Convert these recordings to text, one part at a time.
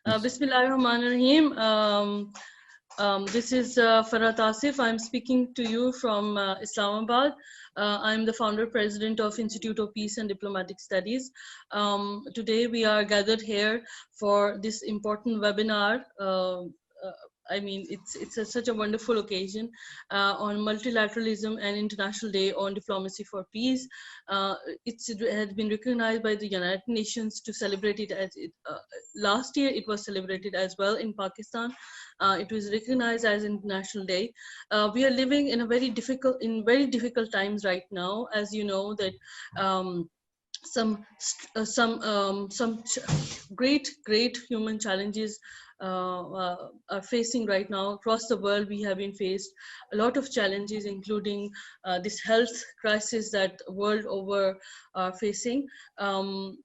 Bismillahirrahmanirrahim. This is Farhat Asif. I'm speaking to you from Islamabad. I'm the founder president of Institute of Peace and Diplomatic Studies. Today we are gathered here for this important webinar. I mean, it's such a wonderful occasion on multilateralism and International Day on Diplomacy for Peace. It has been recognized by the United Nations to celebrate it as last year it was celebrated as well in Pakistan. It was recognized as International Day. We are living in very difficult times right now, as you know that. Some great human challenges are facing right now across the world. We have been faced a lot of challenges, including this health crisis that world over are facing, and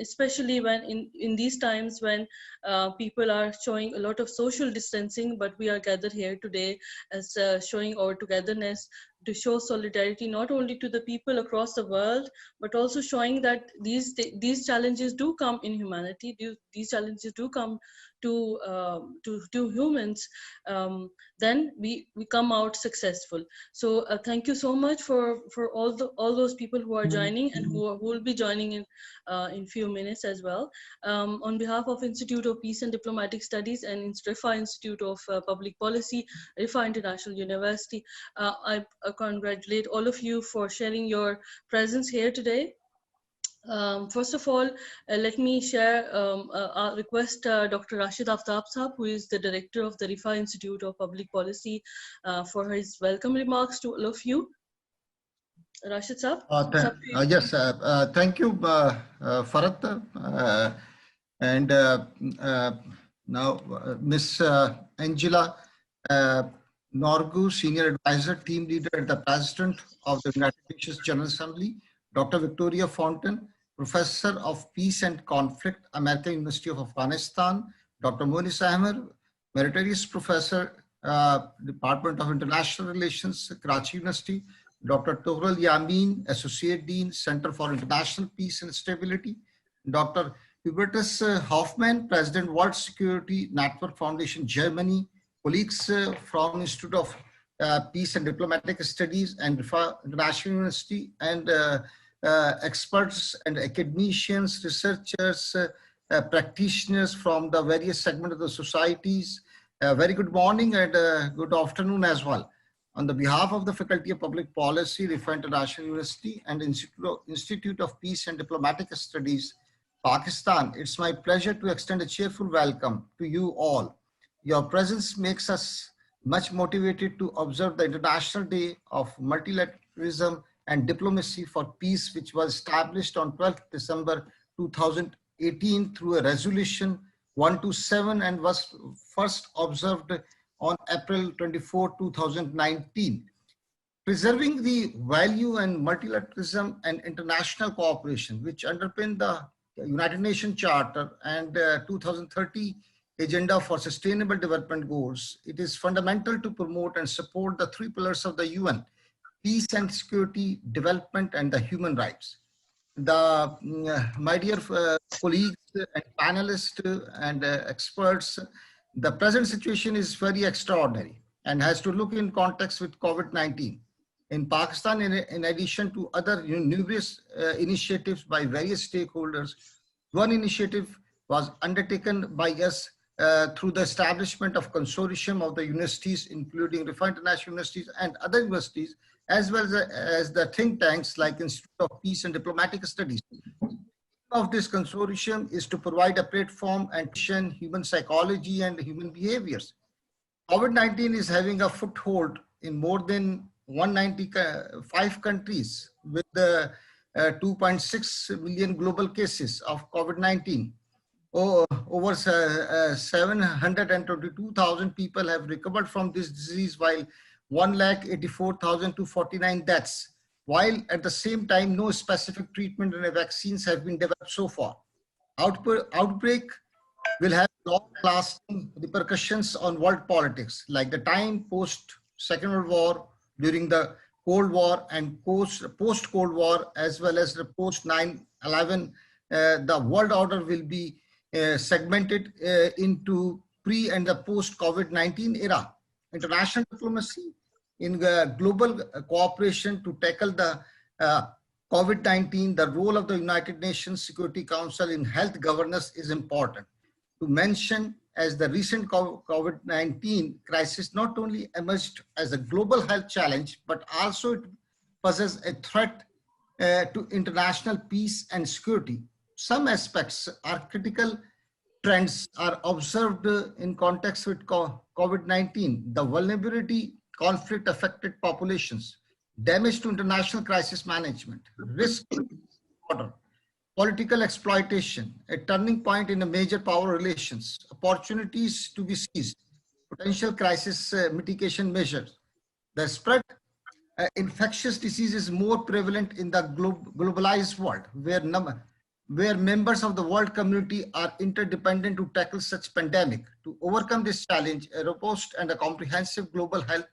especially when in these times when people are showing a lot of social distancing, but we are gathered here today as showing our togetherness, to show solidarity not only to the people across the world, but also showing that these challenges do come in humanity. These challenges do come to humans. Then we come out successful. So thank you so much for all those people who are joining and who will be joining in few minutes as well. On behalf of Institute of Peace and Diplomatic Studies and Riphah Institute of Public Policy, Riphah International University, I congratulate all of you for sharing your presence here today. First of all, let me share request Dr. Rashid Aftab Sahab, who is the director of the Riphah Institute of Public Policy, for his welcome remarks to all of you. Rashid Sahab? Yes, thank you, Farhat. Now, Ms. Angela Norgu, Senior Advisor, Team Leader at the President of the United Nations General Assembly, Dr. Victoria Fountain, Professor of Peace and Conflict, American University of Afghanistan, Dr. Monis Ahmed, Meritorious Professor, Department of International Relations, Karachi University, Dr. Toghrul Yamin, Associate Dean, Center for International Peace and Stability, Dr. Hubertus Hoffman, President, World Security Network Foundation, Germany, colleagues from Institute of Peace and Diplomatic Studies and Riphah International University, and experts and academicians, researchers, practitioners from the various segments of the societies. Very good morning and good afternoon as well. On the behalf of the Faculty of Public Policy, Riphah International University and Institute of Peace and Diplomatic Studies, Pakistan, it's my pleasure to extend a cheerful welcome to you all. Your presence makes us much motivated to observe the International Day of Multilateralism and Diplomacy for Peace, which was established on 12th December 2018 through a resolution 127 and was first observed on April 24, 2019. Preserving the value and multilateralism and international cooperation, which underpin the United Nations Charter and 2030 Agenda for Sustainable Development Goals, it is fundamental to promote and support the three pillars of the UN: peace and security, development, and the human rights. My dear colleagues and panelists and experts, the present situation is very extraordinary and has to look in context with COVID-19. In Pakistan, in addition to other numerous initiatives by various stakeholders, one initiative was undertaken by us through the establishment of consortium of the universities, including Riphah International Universities and other universities, as well as the think tanks like Institute of Peace and Diplomatic Studies. Of this consortium is to provide a platform and teach human psychology and human behaviors. COVID-19 is having a foothold in more than 195 countries with 2.6 million global cases of COVID-19. Over 722,000 people have recovered from this disease, while 1,84,249 deaths, while at the same time no specific treatment and vaccines have been developed so far. Outbreak will have long-lasting repercussions on world politics, like the time post-Second World War, during the Cold War and post-Cold War, as well as the post-9/11. The world order will be segmented into pre and the post-COVID-19 era. International diplomacy in global cooperation to tackle the COVID-19, the role of the United Nations Security Council in health governance is important. To mention, as the recent COVID-19 crisis not only emerged as a global health challenge, but also it poses a threat to international peace and security. Some aspects are critical trends are observed in context with COVID-19, the vulnerability, conflict affected populations, damage to international crisis management, risk order, political exploitation, a turning point in the major power relations, opportunities to be seized, potential crisis mitigation measures. The spread infectious disease is more prevalent in the globalized world, where members of the world community are interdependent to tackle such pandemic. To overcome this challenge, a robust and a comprehensive global health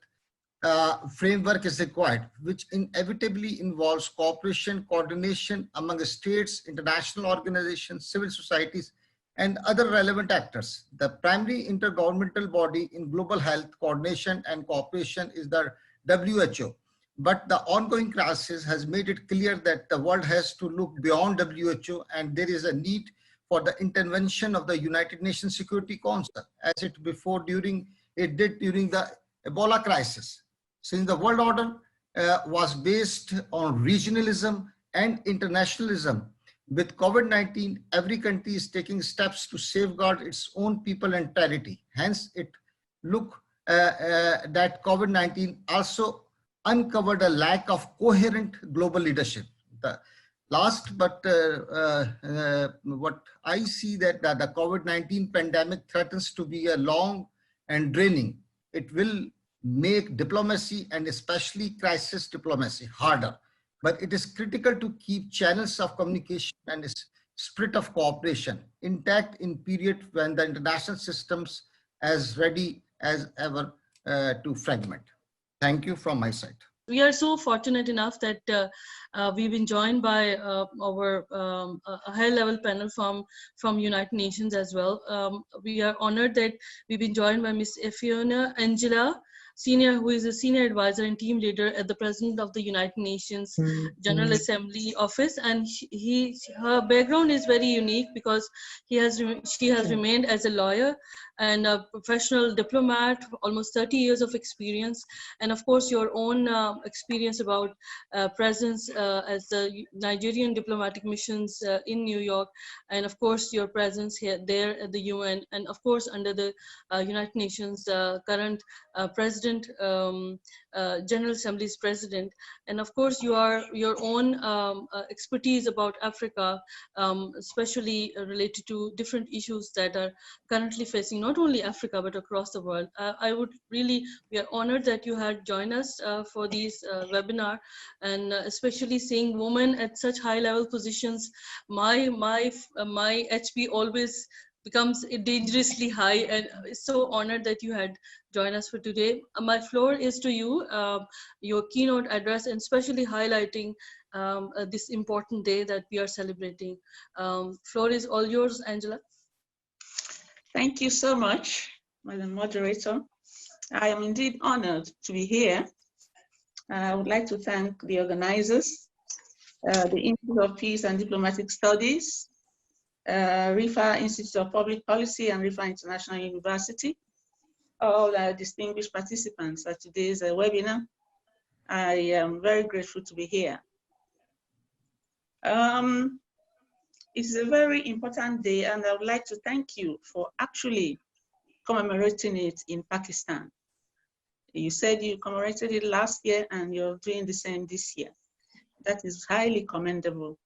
framework is required, which inevitably involves cooperation, coordination among states, international organizations, civil societies, and other relevant actors. The primary intergovernmental body in global health coordination and cooperation is the WHO. But the ongoing crisis has made it clear that the world has to look beyond WHO, and there is a need for the intervention of the United Nations Security Council, as it did during the Ebola crisis. Since the world order was based on regionalism and internationalism, with COVID-19, every country is taking steps to safeguard its own people and territory. Hence, it look that COVID-19 also uncovered a lack of coherent global leadership. The last, but what I see that the COVID-19 pandemic threatens to be a long and draining. It will make diplomacy and especially crisis diplomacy harder, but it is critical to keep channels of communication and spirit of cooperation intact in period when the international systems as ready as ever to fragment. Thank you from my side. We are so fortunate enough that we've been joined by our a high-level panel from United Nations as well. We are honored that we've been joined by Ms. Fiona Angela, who is a senior advisor and team leader at the President of the United Nations General Assembly Office, and her background is very unique because she has remained as a lawyer and a professional diplomat, almost 30 years of experience, and of course your own experience about presence as the Nigerian diplomatic missions in New York, and of course your presence there at the UN, and of course under the United Nations current President, General Assembly's President, and of course your own expertise about Africa, especially related to different issues that are currently facing not only Africa but across the world. We are honored that you had joined us for this webinar, and especially seeing women at such high level positions. My HP always becomes dangerously high, and so honored that you had joined us for today. My floor is to you, your keynote address, and especially highlighting this important day that we are celebrating. Floor is all yours, Angela. Thank you so much, Madam Moderator. I am indeed honored to be here. I would like to thank the organizers, the Institute of Peace and Diplomatic Studies, Riphah Institute of Public Policy and Riphah International University, all distinguished participants at today's webinar. I am very grateful to be here. It's a very important day, and I would like to thank you for actually commemorating it in Pakistan. You said you commemorated it last year and you're doing the same this year. That is highly commendable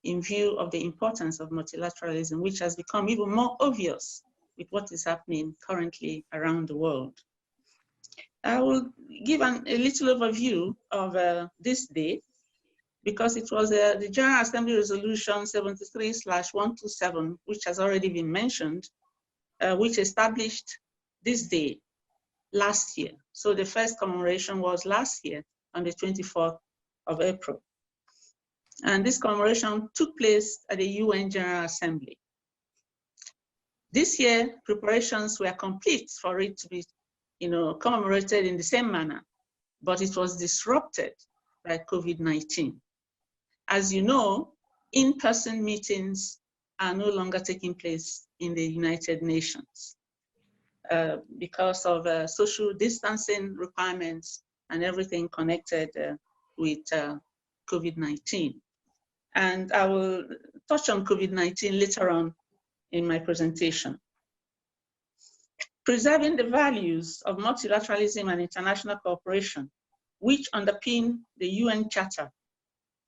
in view of the importance of multilateralism, which has become even more obvious with what is happening currently around the world. I will give a little overview of this day, because it was the General Assembly Resolution 73/127, which has already been mentioned, which established this day last year. So the first commemoration was last year on the 24th of April. And this commemoration took place at the UN General Assembly. This year, preparations were complete for it to be, commemorated in the same manner, but it was disrupted by COVID-19. As you know, in-person meetings are no longer taking place in the United Nations because of social distancing requirements and everything connected with COVID-19. And I will touch on COVID-19 later on in my presentation. Preserving the values of multilateralism and international cooperation, which underpin the UN Charter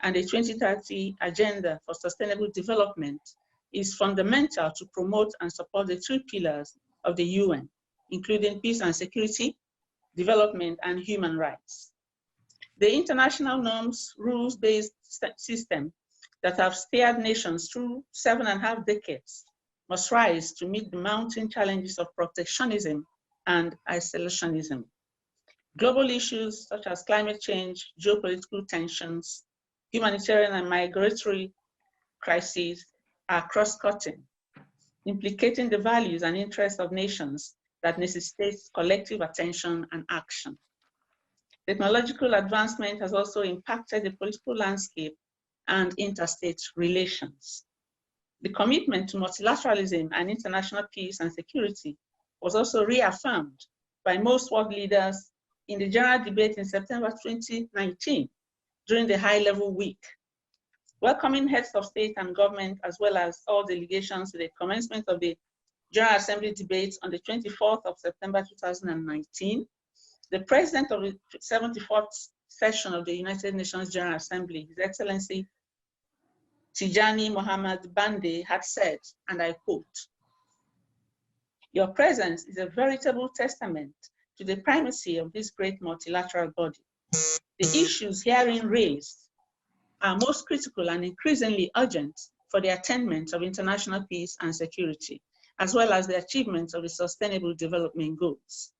and the 2030 Agenda for Sustainable Development, is fundamental to promote and support the 3 pillars of the UN, including peace and security, development, and human rights. The international norms, rules-based system that have steered nations through 7.5 decades must rise to meet the mounting challenges of protectionism and isolationism. Global issues such as climate change, geopolitical tensions, humanitarian and migratory crises are cross-cutting, implicating the values and interests of nations that necessitate collective attention and action. Technological advancement has also impacted the political landscape and interstate relations. The commitment to multilateralism and international peace and security was also reaffirmed by most world leaders in the general debate in September 2019 during the high-level week, welcoming heads of state and government as well as all delegations to the commencement of the General Assembly debates on the 24th of September 2019. The President of the 74th session of the United Nations General Assembly, His Excellency Tijani Mohammed Bande, had said, and I quote, "Your presence is a veritable testament to the primacy of this great multilateral body. The issues herein raised are most critical and increasingly urgent for the attainment of international peace and security, as well as the achievement of the Sustainable Development Goals.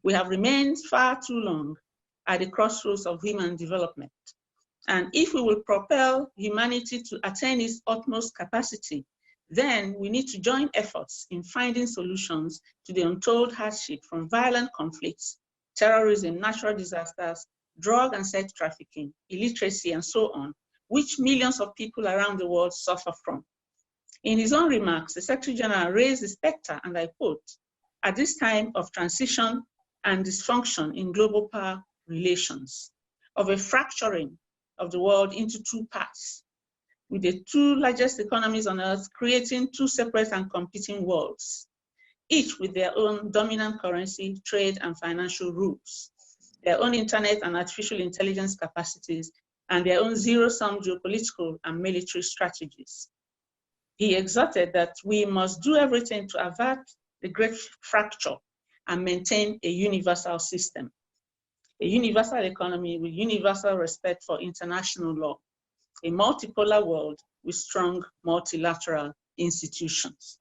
We have remained far too long at the crossroads of human development. And if we will propel humanity to attain its utmost capacity, then we need to join efforts in finding solutions to the untold hardship from violent conflicts, terrorism, natural disasters, drug and sex trafficking, illiteracy, and so on, which millions of people around the world suffer from." In his own remarks, the Secretary General raised the specter, and I quote, "At this time of transition and dysfunction in global power relations, of a fracturing of the world into 2 parts, with the 2 largest economies on earth creating 2 separate and competing worlds, each with their own dominant currency, trade, and financial rules, their own internet and artificial intelligence capacities, and their own zero-sum geopolitical and military strategies." He exhorted that we must do everything to avert the great fracture and maintain a universal system, a universal economy with universal respect for international law, a multipolar world with strong multilateral institutions.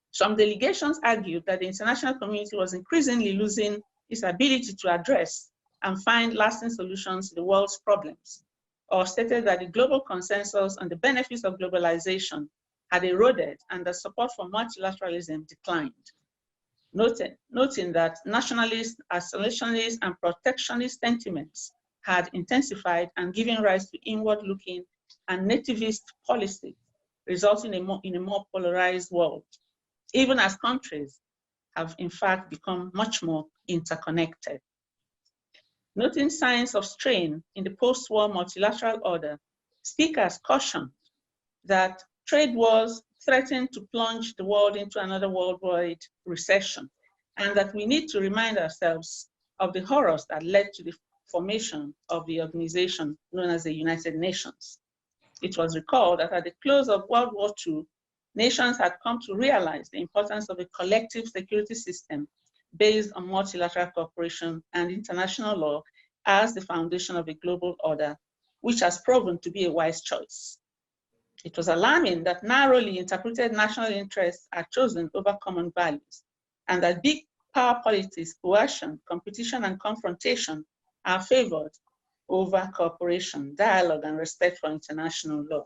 Some delegations argued that the international community was increasingly losing its ability to address and find lasting solutions to the world's problems, or stated that the global consensus on the benefits of globalization had eroded and that support for multilateralism declined, noting that nationalist, isolationist, and protectionist sentiments had intensified and given rise to inward-looking and nativist policies, resulting in a more polarized world, even as countries have in fact become much more interconnected. Noting signs of strain in the post-war multilateral order, speakers cautioned that trade wars threaten to plunge the world into another worldwide recession, and that we need to remind ourselves of the horrors that led to the formation of the organization known as the United Nations. It was recalled that at the close of World War II, nations had come to realize the importance of a collective security system based on multilateral cooperation and international law as the foundation of a global order, which has proven to be a wise choice. It was alarming that narrowly interpreted national interests are chosen over common values, and that big power politics, coercion, competition, and confrontation are favored over cooperation, dialogue, and respect for international law.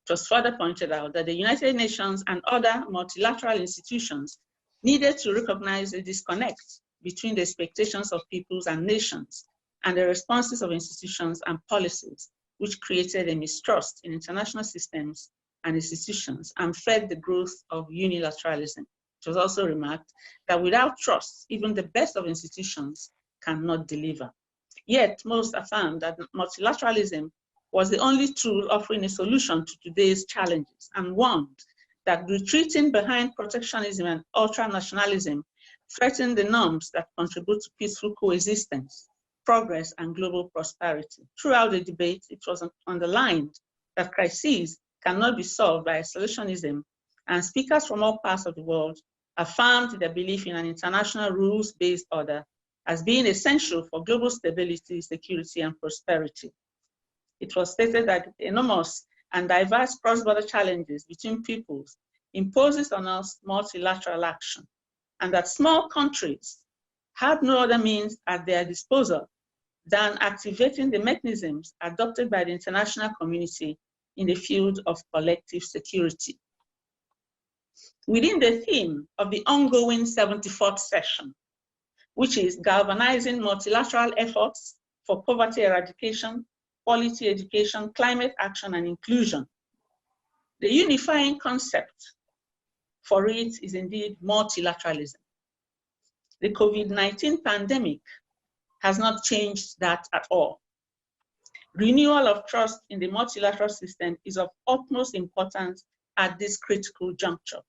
It was further pointed out that the United Nations and other multilateral institutions needed to recognize the disconnect between the expectations of peoples and nations and the responses of institutions and policies, which created a mistrust in international systems and institutions and fed the growth of unilateralism. It was also remarked that without trust, even the best of institutions cannot deliver. Yet, most affirmed that multilateralism was the only tool offering a solution to today's challenges and warned that retreating behind protectionism and ultranationalism threatened the norms that contribute to peaceful coexistence, progress, and global prosperity. Throughout the debate, it was underlined that crises cannot be solved by isolationism, and speakers from all parts of the world affirmed their belief in an international rules-based order as being essential for global stability, security, and prosperity. It was stated that enormous and diverse cross-border challenges between peoples imposes on us multilateral action, and that small countries had no other means at their disposal than activating the mechanisms adopted by the international community in the field of collective security. Within the theme of the ongoing 74th session, which is galvanizing multilateral efforts for poverty eradication, quality education, climate action, and inclusion, the unifying concept for it is indeed multilateralism. The COVID-19 pandemic has not changed that at all. Renewal of trust in the multilateral system is of utmost importance at this critical juncture.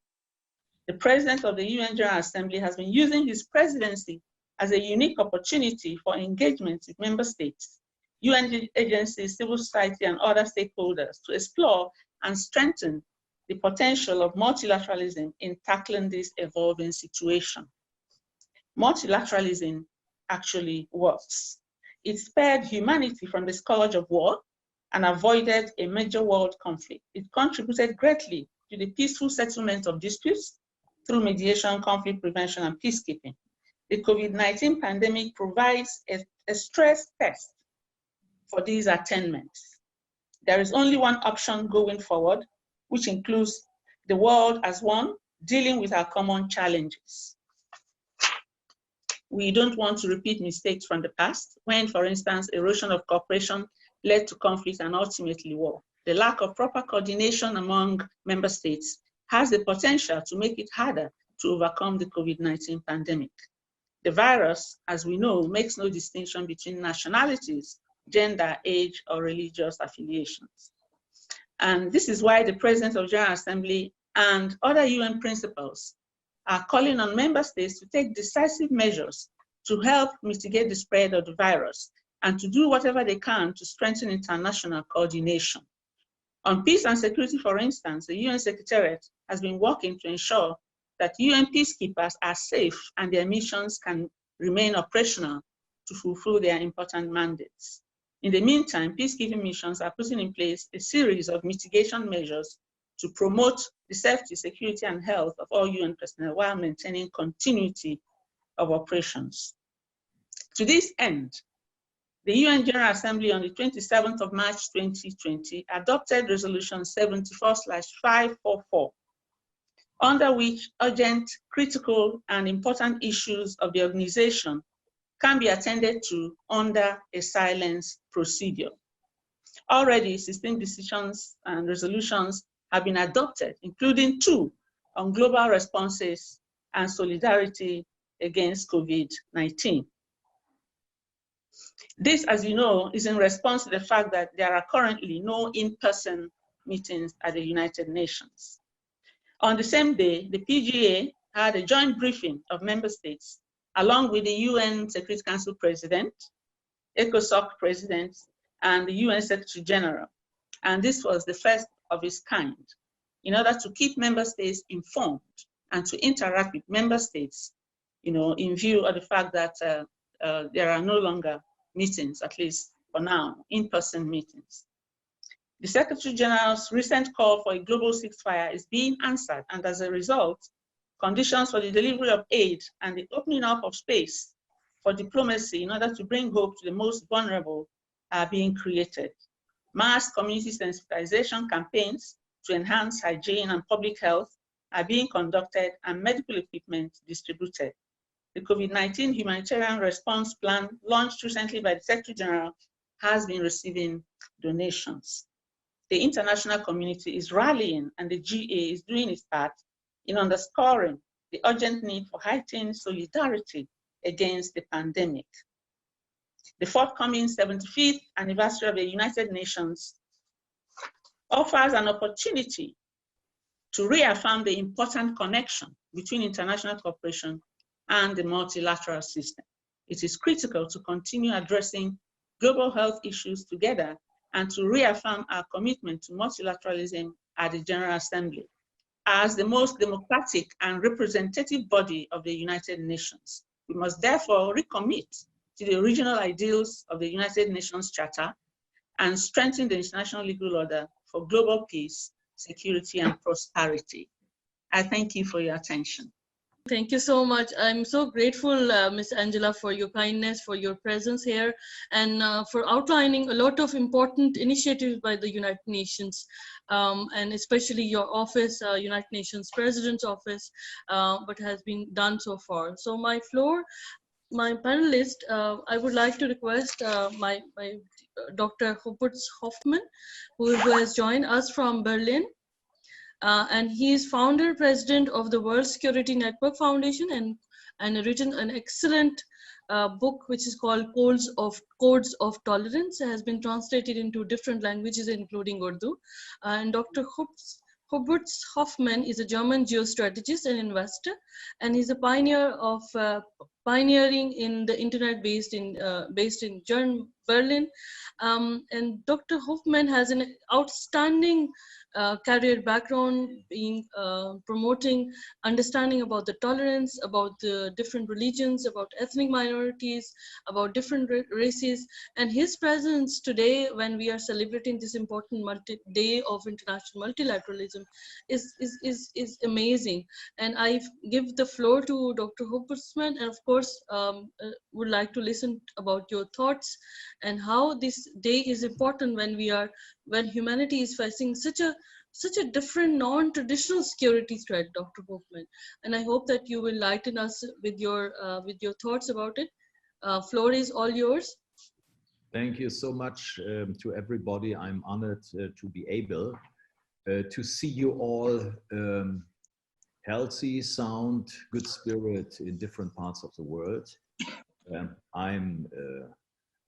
The President of the UN General Assembly has been using his presidency as a unique opportunity for engagement with member states, UN agencies, civil society, and other stakeholders to explore and strengthen the potential of multilateralism in tackling this evolving situation. Multilateralism actually works. It spared humanity from the scourge of war and avoided a major world conflict. It contributed greatly to the peaceful settlement of disputes through mediation, conflict prevention, and peacekeeping. The COVID-19 pandemic provides a stress test for these attainments. There is only one option going forward, which includes the world as one, dealing with our common challenges. We don't want to repeat mistakes from the past, when, for instance, erosion of cooperation led to conflict and ultimately war. The lack of proper coordination among member states has the potential to make it harder to overcome the COVID-19 pandemic. The virus, as we know, makes no distinction between nationalities, gender, age, or religious affiliations. And this is why the President of the General Assembly and other UN principals are calling on member states to take decisive measures to help mitigate the spread of the virus and to do whatever they can to strengthen international coordination. On peace and security, for instance, the UN Secretariat has been working to ensure that UN peacekeepers are safe and their missions can remain operational to fulfill their important mandates. In the meantime, peacekeeping missions are putting in place a series of mitigation measures to promote the safety, security, and health of all UN personnel while maintaining continuity of operations. To this end, the UN General Assembly on the 27th of March 2020 adopted Resolution 74/544, under which urgent, critical, and important issues of the organization can be attended to under a silence procedure. Already, 16 decisions and resolutions have been adopted, including 2 on global responses and solidarity against COVID-19. This, as you know, is in response to the fact that there are currently no in-person meetings at the United Nations. On the same day, the PGA had a joint briefing of member states, along with the UN Security Council President, ECOSOC President, and the UN Secretary General. And this was the first of its kind, in order to keep member states informed and to interact with member states, in view of the fact that there are no longer meetings, at least for now, in-person meetings. The Secretary General's recent call for a global ceasefire is being answered, and as a result, conditions for the delivery of aid and the opening up of space for diplomacy in order to bring hope to the most vulnerable are being created. Mass community sensitization campaigns to enhance hygiene and public health are being conducted and medical equipment distributed. The COVID-19 humanitarian response plan launched recently by the Secretary General has been receiving donations. The international community is rallying and the GA is doing its part in underscoring the urgent need for heightened solidarity against the pandemic. The forthcoming 75th anniversary of the United Nations offers an opportunity to reaffirm the important connection between international cooperation and the multilateral system. It is critical to continue addressing global health issues together and to reaffirm our commitment to multilateralism at the General Assembly as the most democratic and representative body of the United Nations. We must therefore recommit to the original ideals of the United Nations Charter and strengthen the international legal order for global peace, security, and prosperity. I thank you for your attention. Thank you so much. I'm so grateful, Ms. Angela, for your kindness, for your presence here, and for outlining a lot of important initiatives by the United Nations, and especially your office, United Nations President's Office, what has been done so far. So my panelist, I would like to request my Dr. Hubert Hoffman, who has joined us from Berlin. And he is founder president of the World Security Network Foundation and written an excellent book which is called Codes of Tolerance. It has been translated into different languages including Urdu. And Dr. Hubert Hoffman is a German geostrategist and investor, and he's a pioneer of pioneering in the internet based in Berlin. And Dr. Hoffman has an outstanding career background being promoting understanding about the tolerance, about the different religions, about ethnic minorities, about different races, and his presence today when we are celebrating this important day of international multilateralism is amazing. And I give the floor to Dr. Hubert, and of course would like to listen about your thoughts and how this day is important when humanity is facing such a different non-traditional security threat, Dr. Hoffman. And I hope that you will enlighten us with your thoughts about it. Floor is all yours. Thank you so much to everybody. I'm honored to be able to see you all healthy, sound, good spirit in different parts of the world. I'm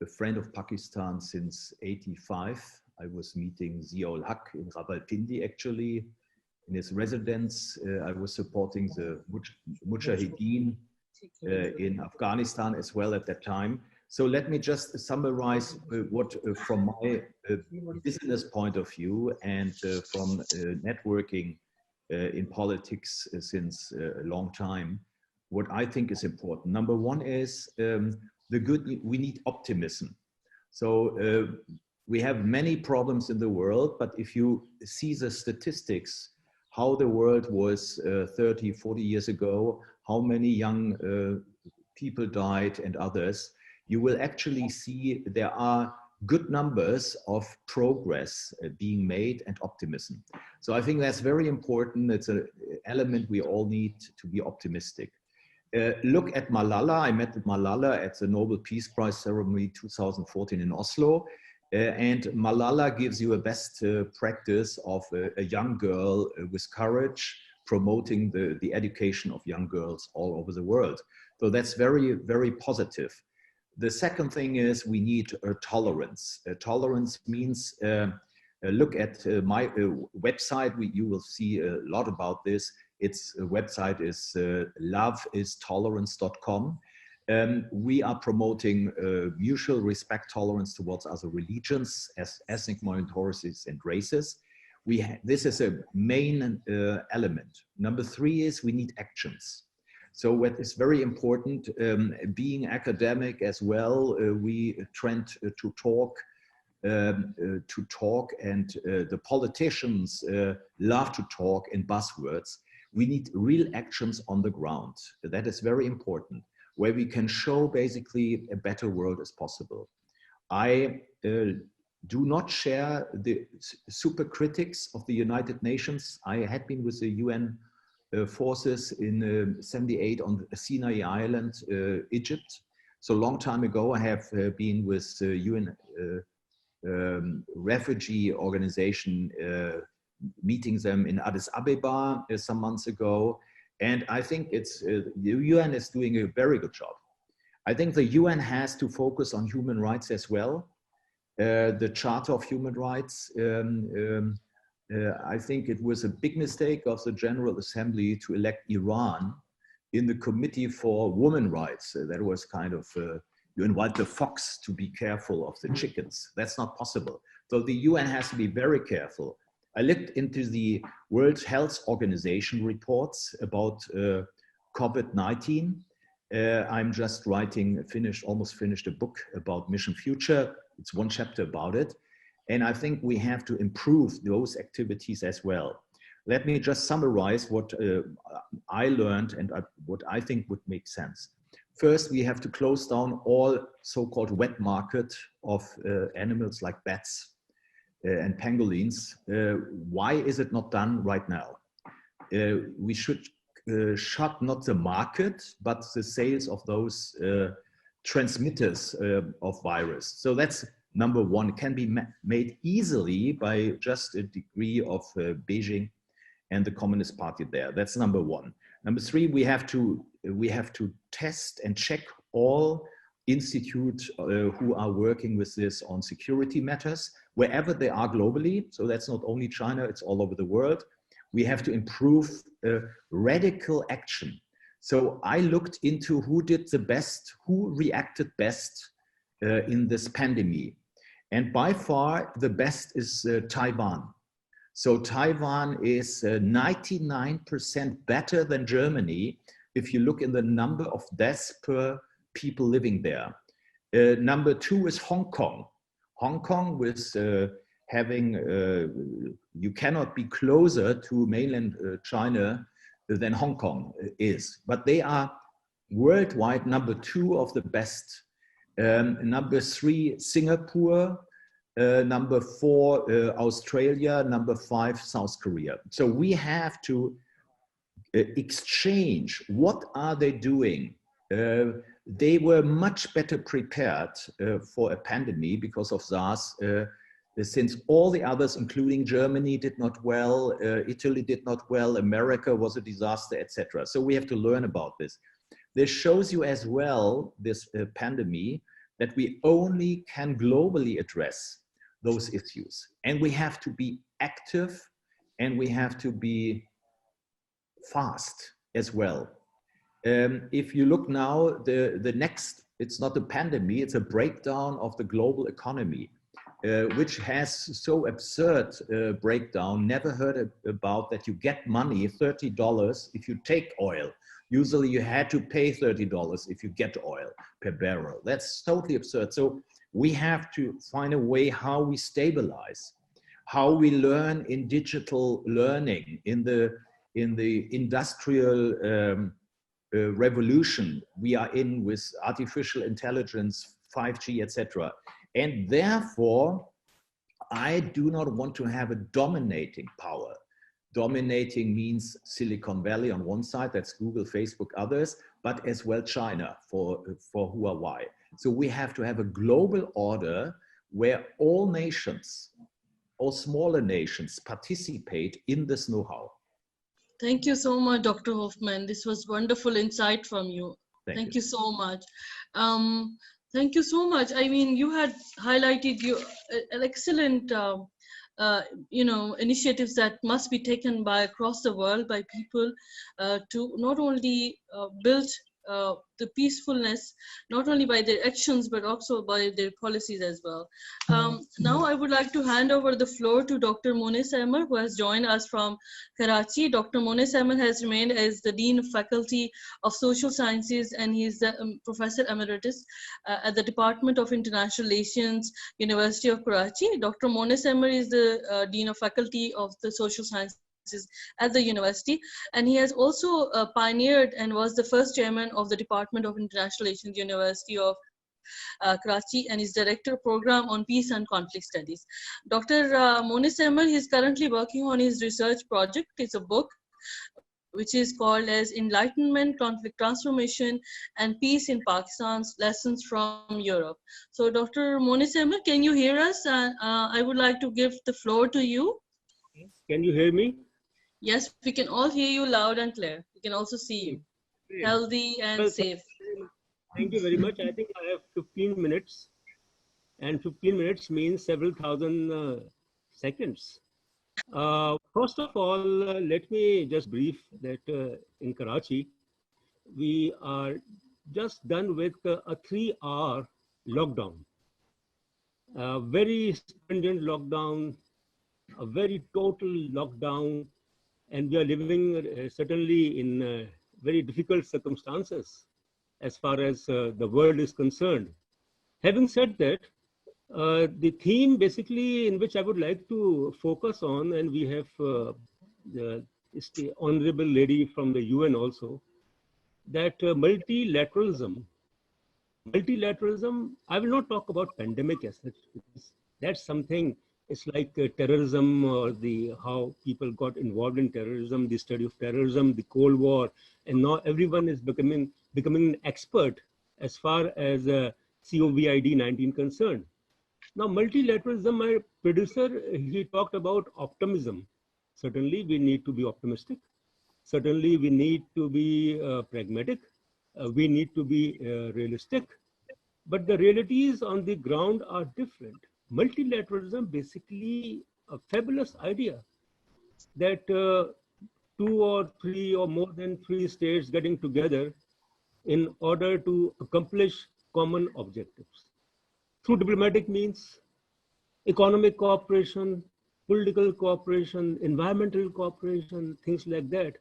a friend of Pakistan since '85. I was meeting Zia-ul Haq in Rawalpindi, actually, in his residence. I was supporting the Mujahideen in Afghanistan as well at that time. So let me just summarize what, from my business point of view and from networking in politics since a long time, what I think is important. Number one is we need optimism. So we have many problems in the world, but if you see the statistics, how the world was 30, 40 years ago, how many young people died and others, you will actually see there are good numbers of progress being made and optimism. So I think that's very important. It's an element we all need to be optimistic. Look at Malala. I met Malala at the Nobel Peace Prize ceremony 2014 in Oslo. And Malala gives you a best practice of a young girl with courage, promoting the education of young girls all over the world. So that's very, very positive. The second thing is we need tolerance. Tolerance means, look at my website, you will see a lot about this. Its website is loveistolerance.com. We are promoting mutual respect, tolerance towards other religions, as ethnic minorities and races. This is a main element. Number three is we need actions. So what is very important, being academic as well, we tend to talk, and the politicians love to talk in buzzwords. We need real actions on the ground. That is very important, where we can show basically a better world is possible. I do not share the super critics of the United Nations. I had been with the UN forces in 78 on Sinai Island, Egypt. So a long time ago, I have been with the UN refugee organization, meeting them in Addis Ababa some months ago. And I think it's, the UN is doing a very good job. I think the UN has to focus on human rights as well. The Charter of Human Rights, I think it was a big mistake of the General Assembly to elect Iran in the Committee for Women Rights. That was kind of, you invite the fox to be careful of the chickens. That's not possible. So the UN has to be very careful. I looked into the World Health Organization reports about COVID-19. I'm just writing, almost finished a book about Mission Future. It's one chapter about it. And I think we have to improve those activities as well. Let me just summarize what I learned and what I think would make sense. First, we have to close down all so-called wet market of animals like bats and pangolins. Why is it not done right now? We should shut not the market, but the sales of those transmitters of virus. So that's number one. It can be made easily by just a degree of Beijing and the Communist Party there. That's number one. Number three, we have to test and check all institutes who are working with this on security matters, wherever they are globally. So that's not only China, it's all over the world. We have to improve radical action. So I looked into who did the best, who reacted best in this pandemic. And by far, the best is Taiwan. So Taiwan is 99% better than Germany if you look in the number of deaths per people living there. Number two is Hong Kong. Hong Kong with having, you cannot be closer to mainland China than Hong Kong is, but they are worldwide number two of the best. Number three, Singapore. Number four, Australia. Number five, South Korea. So we have to exchange. What are they doing? They were much better prepared for a pandemic because of SARS, since all the others, including Germany, did not well, Italy did not well, America was a disaster, etc. So we have to learn about this. This shows you as well, this pandemic, that we only can globally address those issues. And we have to be active and we have to be fast as well. If you look now, the next, it's not a pandemic, it's a breakdown of the global economy, which has so absurd breakdown, never heard about that you get money, $30 if you take oil. Usually you had to pay $30 if you get oil per barrel. That's totally absurd. So we have to find a way how we stabilize, how we learn in digital learning, in the industrial revolution we are in with artificial intelligence, 5G, etc. And therefore, I do not want to have a dominating power. Dominating means Silicon Valley on one side, that's Google, Facebook, others, but as well China for Huawei. So we have to have a global order where all nations, all smaller nations participate in this know-how. Thank you so much, Dr. Hoffman. This was wonderful insight from you. Thank you so much. Thank you so much. I mean, you had highlighted an excellent initiatives that must be taken by across the world by people to not only build the peacefulness, not only by their actions, but also by their policies as well. Now I would like to hand over the floor to Dr. Mone Samer, who has joined us from Karachi. Dr. Mone Samer has remained as the Dean of Faculty of Social Sciences, and he is the Professor Emeritus at the Department of International Relations, University of Karachi. Dr. Mone Samer is the Dean of Faculty of the Social Sciences at the university, and he has also pioneered and was the first chairman of the Department of International Relations, University of Karachi, and is Director Program on Peace and Conflict Studies. Dr. Monis Ahmed is currently working on his research project. It's a book which is called as Enlightenment, Conflict Transformation, and Peace in Pakistan's Lessons from Europe. So Dr. Monis Ahmed, can you hear us? I would like to give the floor to you. Can you hear me? Yes, we can all hear you loud and clear. We can also see you. Great. Healthy and Well, safe. Thank you very much. I think I have 15 minutes, and 15 minutes means several thousand seconds. First of all, let me just brief that in Karachi, we are just done with a 3-hour lockdown. A very stringent lockdown, a very total lockdown, and we are living certainly in very difficult circumstances as far as the world is concerned. Having said that, the theme basically in which I would like to focus on, and we have the honorable lady from the UN also, that multilateralism, I will not talk about pandemic as such, because that's something, it's like terrorism or how people got involved in terrorism, the study of terrorism, the Cold War, and now everyone is becoming an expert as far as COVID-19 concerned. Now, multilateralism, my producer, he talked about optimism. Certainly, we need to be optimistic. Certainly, we need to be pragmatic. We need to be realistic. But the realities on the ground are different. Multilateralism, basically a fabulous idea that 2 or 3 or more than 3 states getting together in order to accomplish common objectives through diplomatic means, economic cooperation, political cooperation, environmental cooperation, things like that.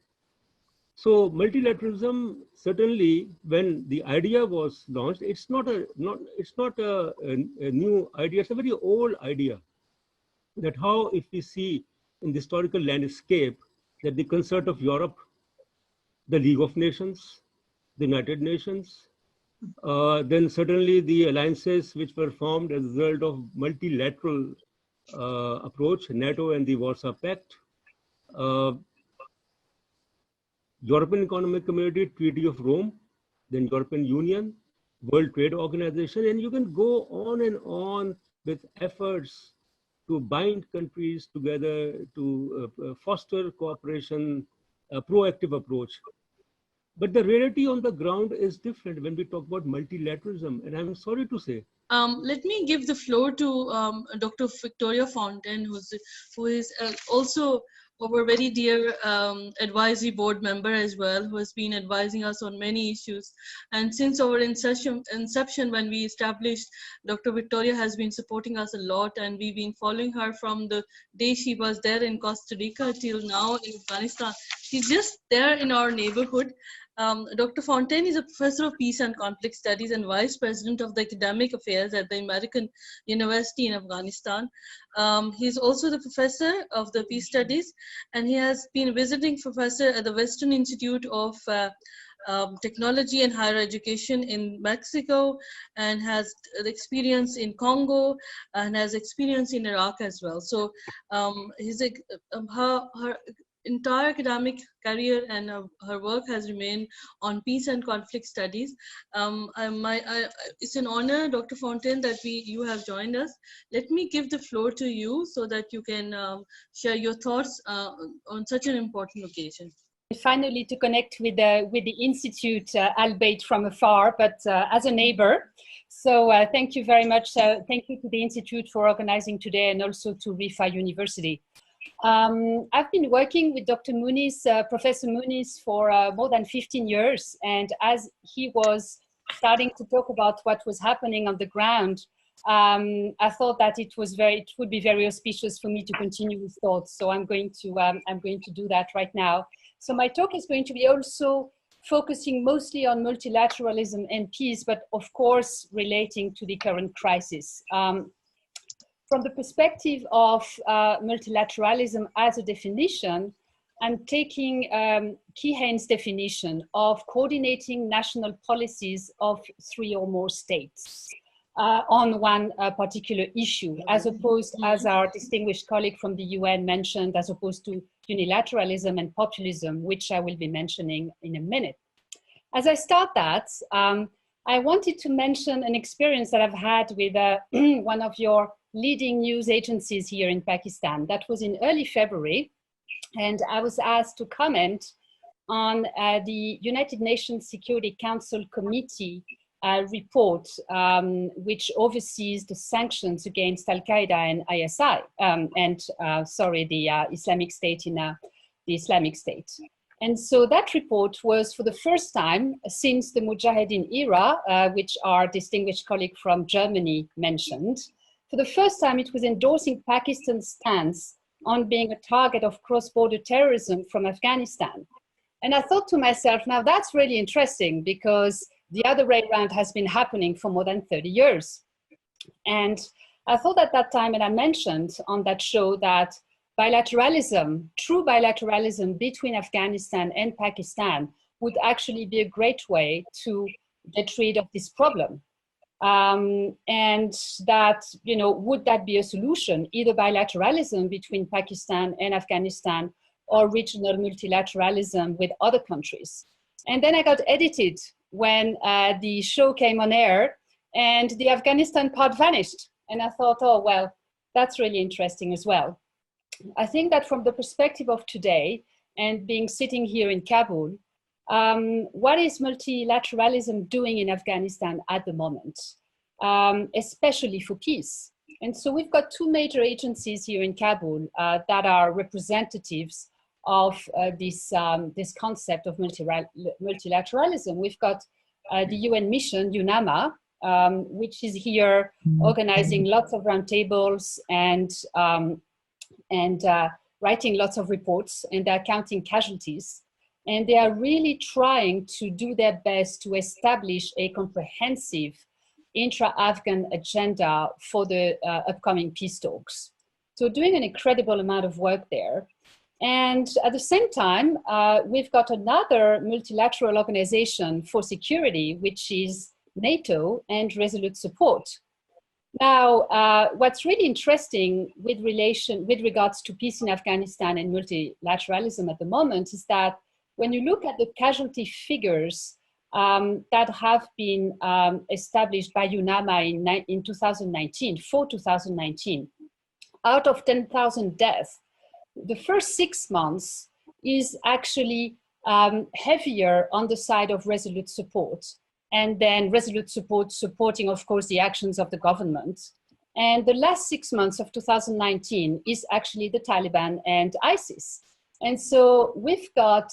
So multilateralism, certainly when the idea was launched, it's not a new idea, it's a very old idea. That how, if we see in the historical landscape, that the concert of Europe, the League of Nations, the United Nations, then certainly the alliances which were formed as a result of multilateral approach, NATO and the Warsaw Pact, European Economic Community, Treaty of Rome, then European Union, World Trade Organization, and you can go on and on with efforts to bind countries together, to foster cooperation, a proactive approach. But the reality on the ground is different when we talk about multilateralism, and I'm sorry to say. Let me give the floor to Dr. Victoria Fontaine, who is also our very dear advisory board member as well, who has been advising us on many issues. And since our inception when we established, Dr. Victoria has been supporting us a lot, and we've been following her from the day she was there in Costa Rica till now in Afghanistan. She's just there in our neighborhood. Dr. Fontaine is a professor of peace and conflict studies and vice president of the academic affairs at the American University in Afghanistan. He's also the professor of the peace studies, and he has been visiting professor at the Western Institute of Technology and Higher Education in Mexico, and has experience in Congo, and has experience in Iraq as well. So her entire academic career and her work has remained on peace and conflict studies. It's an honor, Dr. Fontaine, that you have joined us. Let me give the floor to you so that you can share your thoughts on such an important occasion. Finally, to connect with the Institute, albeit from afar, but as a neighbor. So thank you very much. Thank you to the Institute for organizing today, and also to Riphah University. I've been working with Dr. Muniz, Professor Muniz, for more than 15 years. And as he was starting to talk about what was happening on the ground, I thought that it would be very auspicious for me to continue his thoughts. So I'm going to do that right now. So my talk is going to be also focusing mostly on multilateralism and peace, but of course relating to the current crisis. From the perspective of multilateralism as a definition, I'm taking Keehan's definition of coordinating national policies of 3 or more states on one particular issue, as opposed, as our distinguished colleague from the UN mentioned, as opposed to unilateralism and populism, which I will be mentioning in a minute. As I start that, I wanted to mention an experience that I've had with one of your leading news agencies here in Pakistan. That was in early February, and I was asked to comment on the United Nations Security Council Committee report, which oversees the sanctions against Al-Qaeda and ISI, the Islamic State in the Islamic State. And so that report was for the first time since the Mujahideen era, which our distinguished colleague from Germany mentioned. For the first time, it was endorsing Pakistan's stance on being a target of cross-border terrorism from Afghanistan. And I thought to myself, now that's really interesting, because the other way around has been happening for more than 30 years. And I thought at that time, and I mentioned on that show, that bilateralism, true bilateralism between Afghanistan and Pakistan would actually be a great way to get rid of this problem. And that, would that be a solution, either bilateralism between Pakistan and Afghanistan or regional multilateralism with other countries? And then I got edited when the show came on air and the Afghanistan part vanished. And I thought, oh, well, that's really interesting as well. I think that from the perspective of today and being sitting here in Kabul, what is multilateralism doing in Afghanistan at the moment, especially for peace? And so we've got 2 major agencies here in Kabul that are representatives of this concept of multilateralism. We've got the UN mission, UNAMA, which is here organizing lots of roundtables and writing lots of reports, and they're counting casualties. And they are really trying to do their best to establish a comprehensive intra-Afghan agenda for the upcoming peace talks. So doing an incredible amount of work there. And at the same time, we've got another multilateral organization for security, which is NATO and Resolute Support. Now, what's really interesting with regards to peace in Afghanistan and multilateralism at the moment is that when you look at the casualty figures that have been established by UNAMA in 2019, for 2019, out of 10,000 deaths, the first 6 months is actually heavier on the side of Resolute Support. And then Resolute Support supporting, of course, the actions of the government. And the last 6 months of 2019 is actually the Taliban and ISIS. And so we've got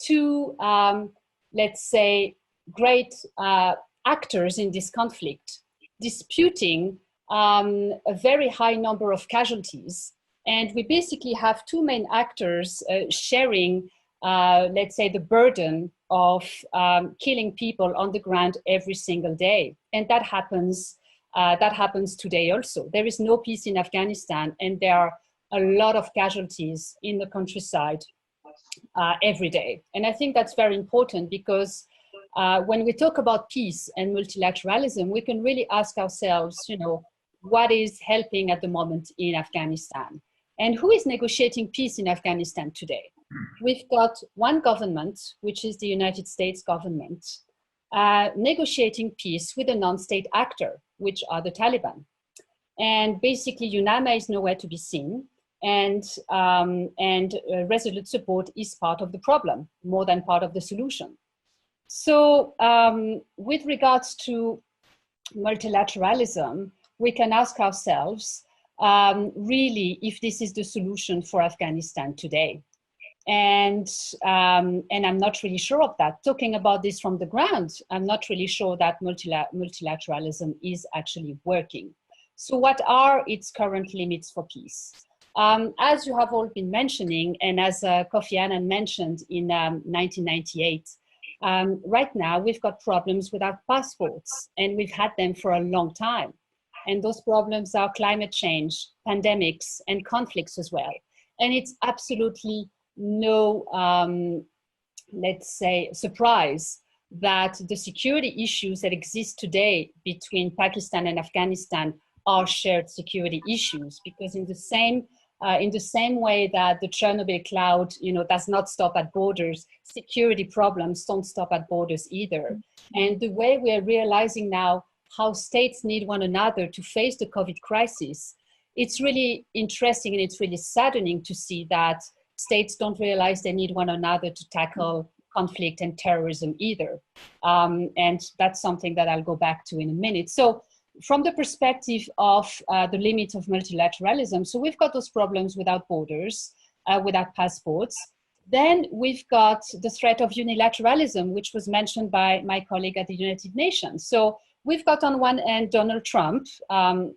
2, let's say, great actors in this conflict disputing a very high number of casualties. And we basically have 2 main actors sharing, let's say, the burden of killing people on the ground every single day. And that happens today also. There is no peace in Afghanistan, and there are a lot of casualties in the countryside every day. And I think that's very important, because when we talk about peace and multilateralism, we can really ask ourselves, what is helping at the moment in Afghanistan? And who is negotiating peace in Afghanistan today? We've got one government, which is the United States government, negotiating peace with a non-state actor, which are the Taliban. And basically, UNAMA is nowhere to be seen, and Resolute Support is part of the problem, more than part of the solution. So with regards to multilateralism, we can ask ourselves, really, if this is the solution for Afghanistan today. And I'm not really sure of that. Talking about this from the ground, I'm not really sure that multilateralism is actually working. So what are its current limits for peace? As you have all been mentioning, and as Kofi Annan mentioned in 1998, right now we've got problems with our passports, and we've had them for a long time. And those problems are climate change, pandemics, and conflicts as well. And it's absolutely no, let's say, surprise that the security issues that exist today between Pakistan and Afghanistan are shared security issues, because in the same way that the Chernobyl cloud, does not stop at borders, security problems don't stop at borders either. And the way we are realizing now how states need one another to face the COVID crisis, it's really interesting and it's really saddening to see that states don't realize they need one another to tackle conflict and terrorism either. And that's something that I'll go back to in a minute. So from the perspective of the limits of multilateralism, so we've got those problems without borders, without passports. Then we've got the threat of unilateralism, which was mentioned by my colleague at the United Nations. So we've got on one end Donald Trump, and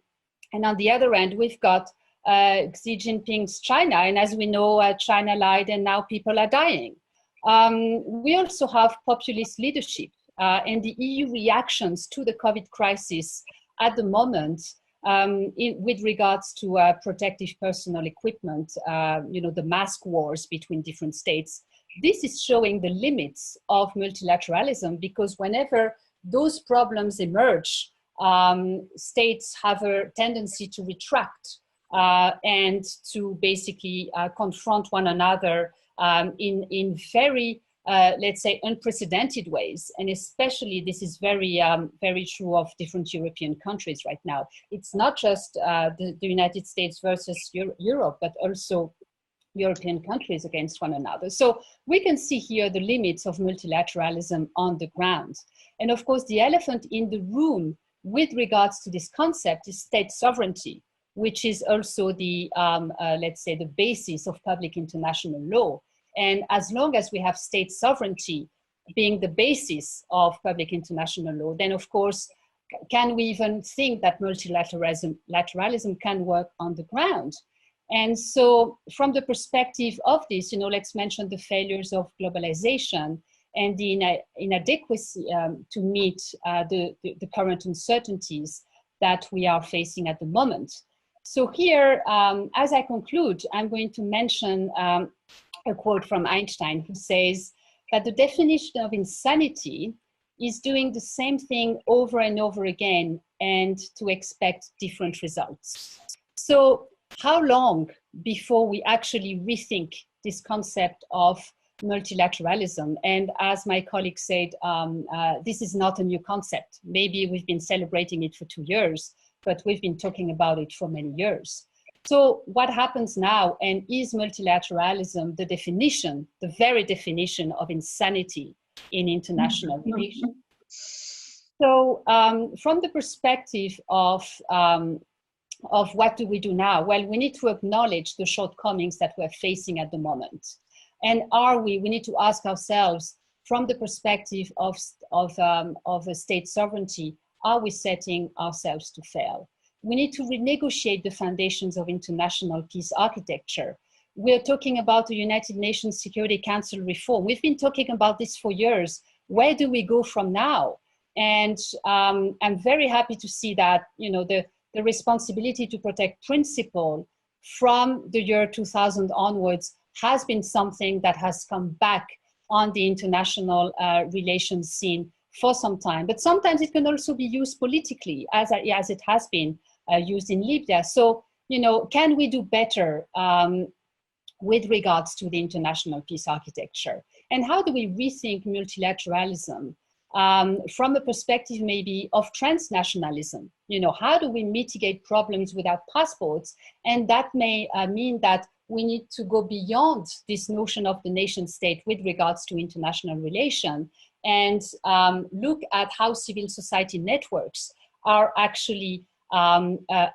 on the other end, we've got Xi Jinping's China. And as we know, China lied and now people are dying. We also have populist leadership, and the EU reactions to the COVID crisis at the moment with regards to protective personal equipment, the mask wars between different states. This is showing the limits of multilateralism, because whenever those problems emerge, states have a tendency to retract and to basically confront one another in very, let's say, unprecedented ways. And especially this is very, very true of different European countries right now. It's not just the United States versus Europe, but also European countries against one another. So we can see here the limits of multilateralism on the ground. And of course, the elephant in the room with regards to this concept is state sovereignty, which is also the, let's say, the basis of public international law. And as long as we have state sovereignty being the basis of public international law, then of course, can we even think that multilateralism can work on the ground? And so from the perspective of this, let's mention the failures of globalization and the inadequacy to meet the current uncertainties that we are facing at the moment. So here, as I conclude, I'm going to mention a quote from Einstein, who says that the definition of insanity is doing the same thing over and over again and to expect different results. So how long before we actually rethink this concept of multilateralism? And as my colleague said, this is not a new concept. Maybe we've been celebrating it for 2 years, but we've been talking about it for many years. So what happens now, and is multilateralism the definition, the very definition of insanity in international relations? So from the perspective of what do we do now? Well, we need to acknowledge the shortcomings that we're facing at the moment. And we need to ask ourselves, from the perspective of a state sovereignty, are we setting ourselves to fail? We need to renegotiate the foundations of international peace architecture. We're talking about the United Nations Security Council reform. We've been talking about this for years. Where do we go from now? And I'm very happy to see that, the responsibility to protect principle from the year 2000 onwards has been something that has come back on the international relations scene for some time. But sometimes it can also be used politically, as it has been used in Libya. So, can we do better with regards to the international peace architecture? And how do we rethink multilateralism from a perspective maybe of transnationalism? How do we mitigate problems without passports? And that may mean that we need to go beyond this notion of the nation state with regards to international relation and look at how civil society networks are actually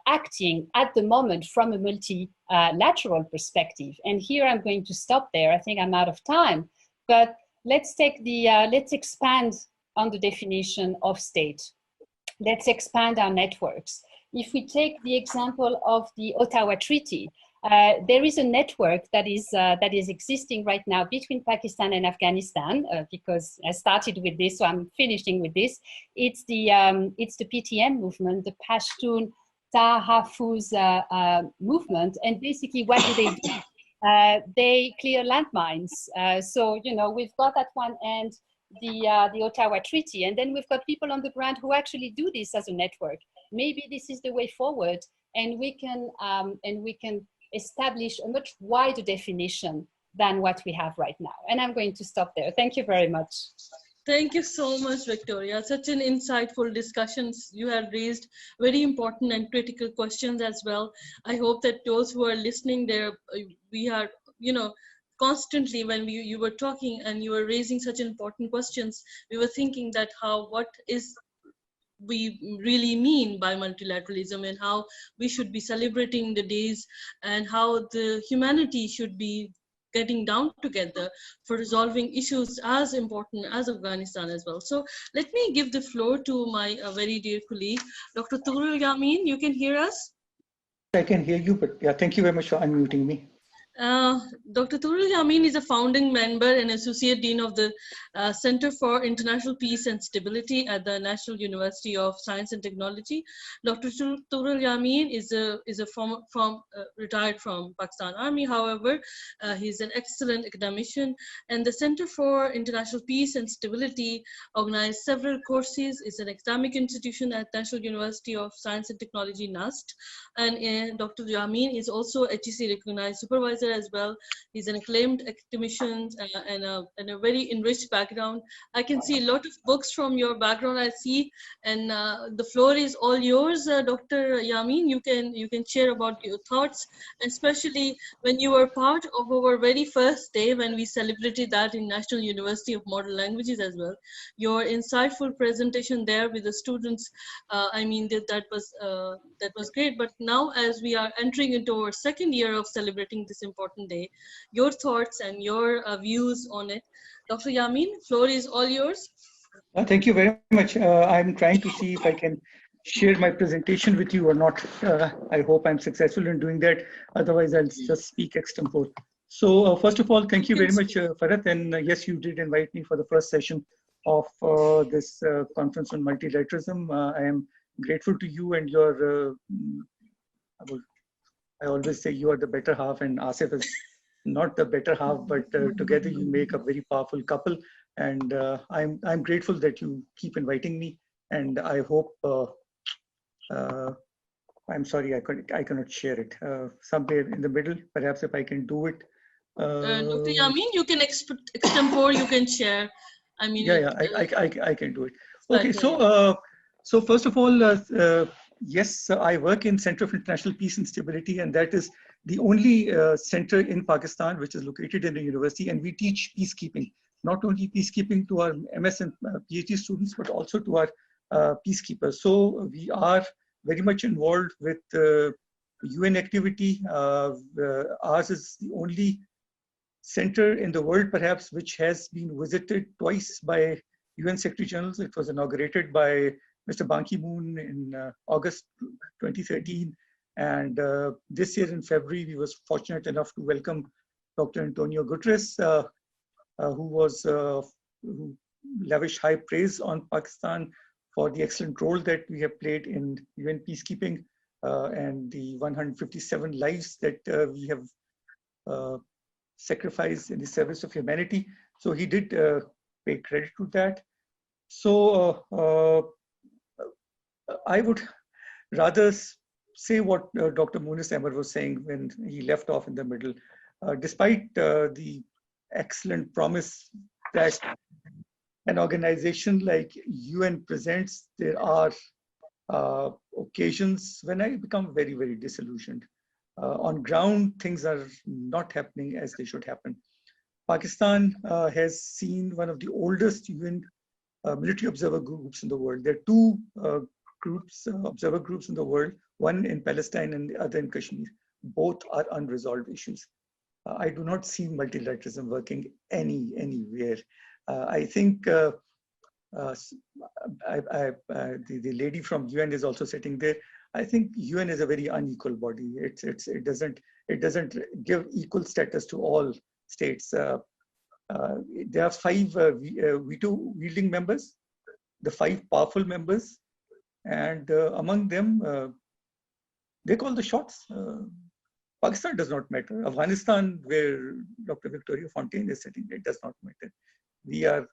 acting at the moment from a multilateral perspective. And here I'm going to stop there. I think I'm out of time, but let's expand on the definition of state. Let's expand our networks. If we take the example of the Ottawa Treaty, there is a network that is existing right now between Pakistan and Afghanistan, because I started with this, so I'm finishing with this. It's the PTM movement, the Pashtun Tahaffuz movement, and basically what do they do? they clear landmines. So, you know, we've got at one end the Ottawa Treaty, and then we've got people on the ground who actually do this as a network. Maybe this is the way forward, and we can establish a much wider definition than what we have right now. And I'm going to stop there. Thank you very much. Thank you so much, Victoria. Such an insightful discussions. You have raised very important and critical questions as well. I hope that those who are listening there, we are, you know, constantly when you were talking and you were raising such important questions, we were thinking that what is we really mean by multilateralism and how we should be celebrating the days and how the humanity should be getting down together for resolving issues as important as Afghanistan as well. So let me give the floor to my very dear colleague, Dr. Turul Yamin. You can hear us? I can hear you, but yeah, thank you very much for unmuting me. Dr. Turul Yamin is a founding member and associate dean of the Center for International Peace and Stability at the National University of Science and Technology. Dr. Turul Yamin is retired from Pakistan Army. However, he's an excellent academician, and the Center for International Peace and Stability organized several courses. It's an academic institution at National University of Science and Technology, NUST. And Dr. Yamin is also HEC recognized supervisor as well. He's an acclaimed academician and a very enriched background. I can see a lot of books from your background, I see, and the floor is all yours, Dr. Yamin. You can share about your thoughts, especially when you were part of our very first day when we celebrated that in National University of Modern Languages as well. Your insightful presentation there with the students, I mean, that was great. But now as we are entering into our second year of celebrating this important day, your thoughts and your views on it. Dr. Yamin, floor is all yours. Thank you very much. I'm trying to see if I can share my presentation with you or not. I hope I'm successful in doing that. Otherwise, I'll just speak extempore. So first of all, thank you very much, Farhat. And yes, you did invite me for the first session of this conference on multilateralism. I am grateful to you and your, I always say you are the better half and Asif is not the better half, but together you make a very powerful couple. And I'm grateful that you keep inviting me. And I hope, I'm sorry, I cannot share it. Somewhere in the middle, perhaps if I can do it. Dr. Yamin, you can extempore, you can share. I mean, yeah, I can do it. Okay, so first of all, yes, I work in Center for International Peace and Stability, and that is the only center in Pakistan which is located in the university, and we teach peacekeeping. Not only peacekeeping to our MS and PhD students, but also to our peacekeepers. So we are very much involved with UN activity. Ours is the only center in the world, perhaps, which has been visited twice by UN Secretary Generals. It was inaugurated by Mr. Ban Ki-moon in August 2013. And this year in February, we was fortunate enough to welcome Dr. Antonio Guterres, who lavished high praise on Pakistan for the excellent role that we have played in UN peacekeeping and the 157 lives that we have sacrificed in the service of humanity. So he did pay credit to that. So I would rather say what Dr. Munis Ahmed was saying when he left off in the middle. Despite the excellent promise that an organization like UN presents, there are occasions when I become very, very disillusioned. On ground, things are not happening as they should happen. Pakistan has seen one of the oldest UN military observer groups in the world. There are two observer groups in the world, one in Palestine and the other in Kashmir. Both are unresolved issues. I do not see multilateralism working anywhere. I think the lady from UN is also sitting there. I think UN is a very unequal body. It doesn't give equal status to all states. There are 5 veto wielding members, the 5 powerful members, and among them, they call the shots. Pakistan does not matter. Afghanistan, where Dr. Victoria Fontaine is sitting, it does not matter. We are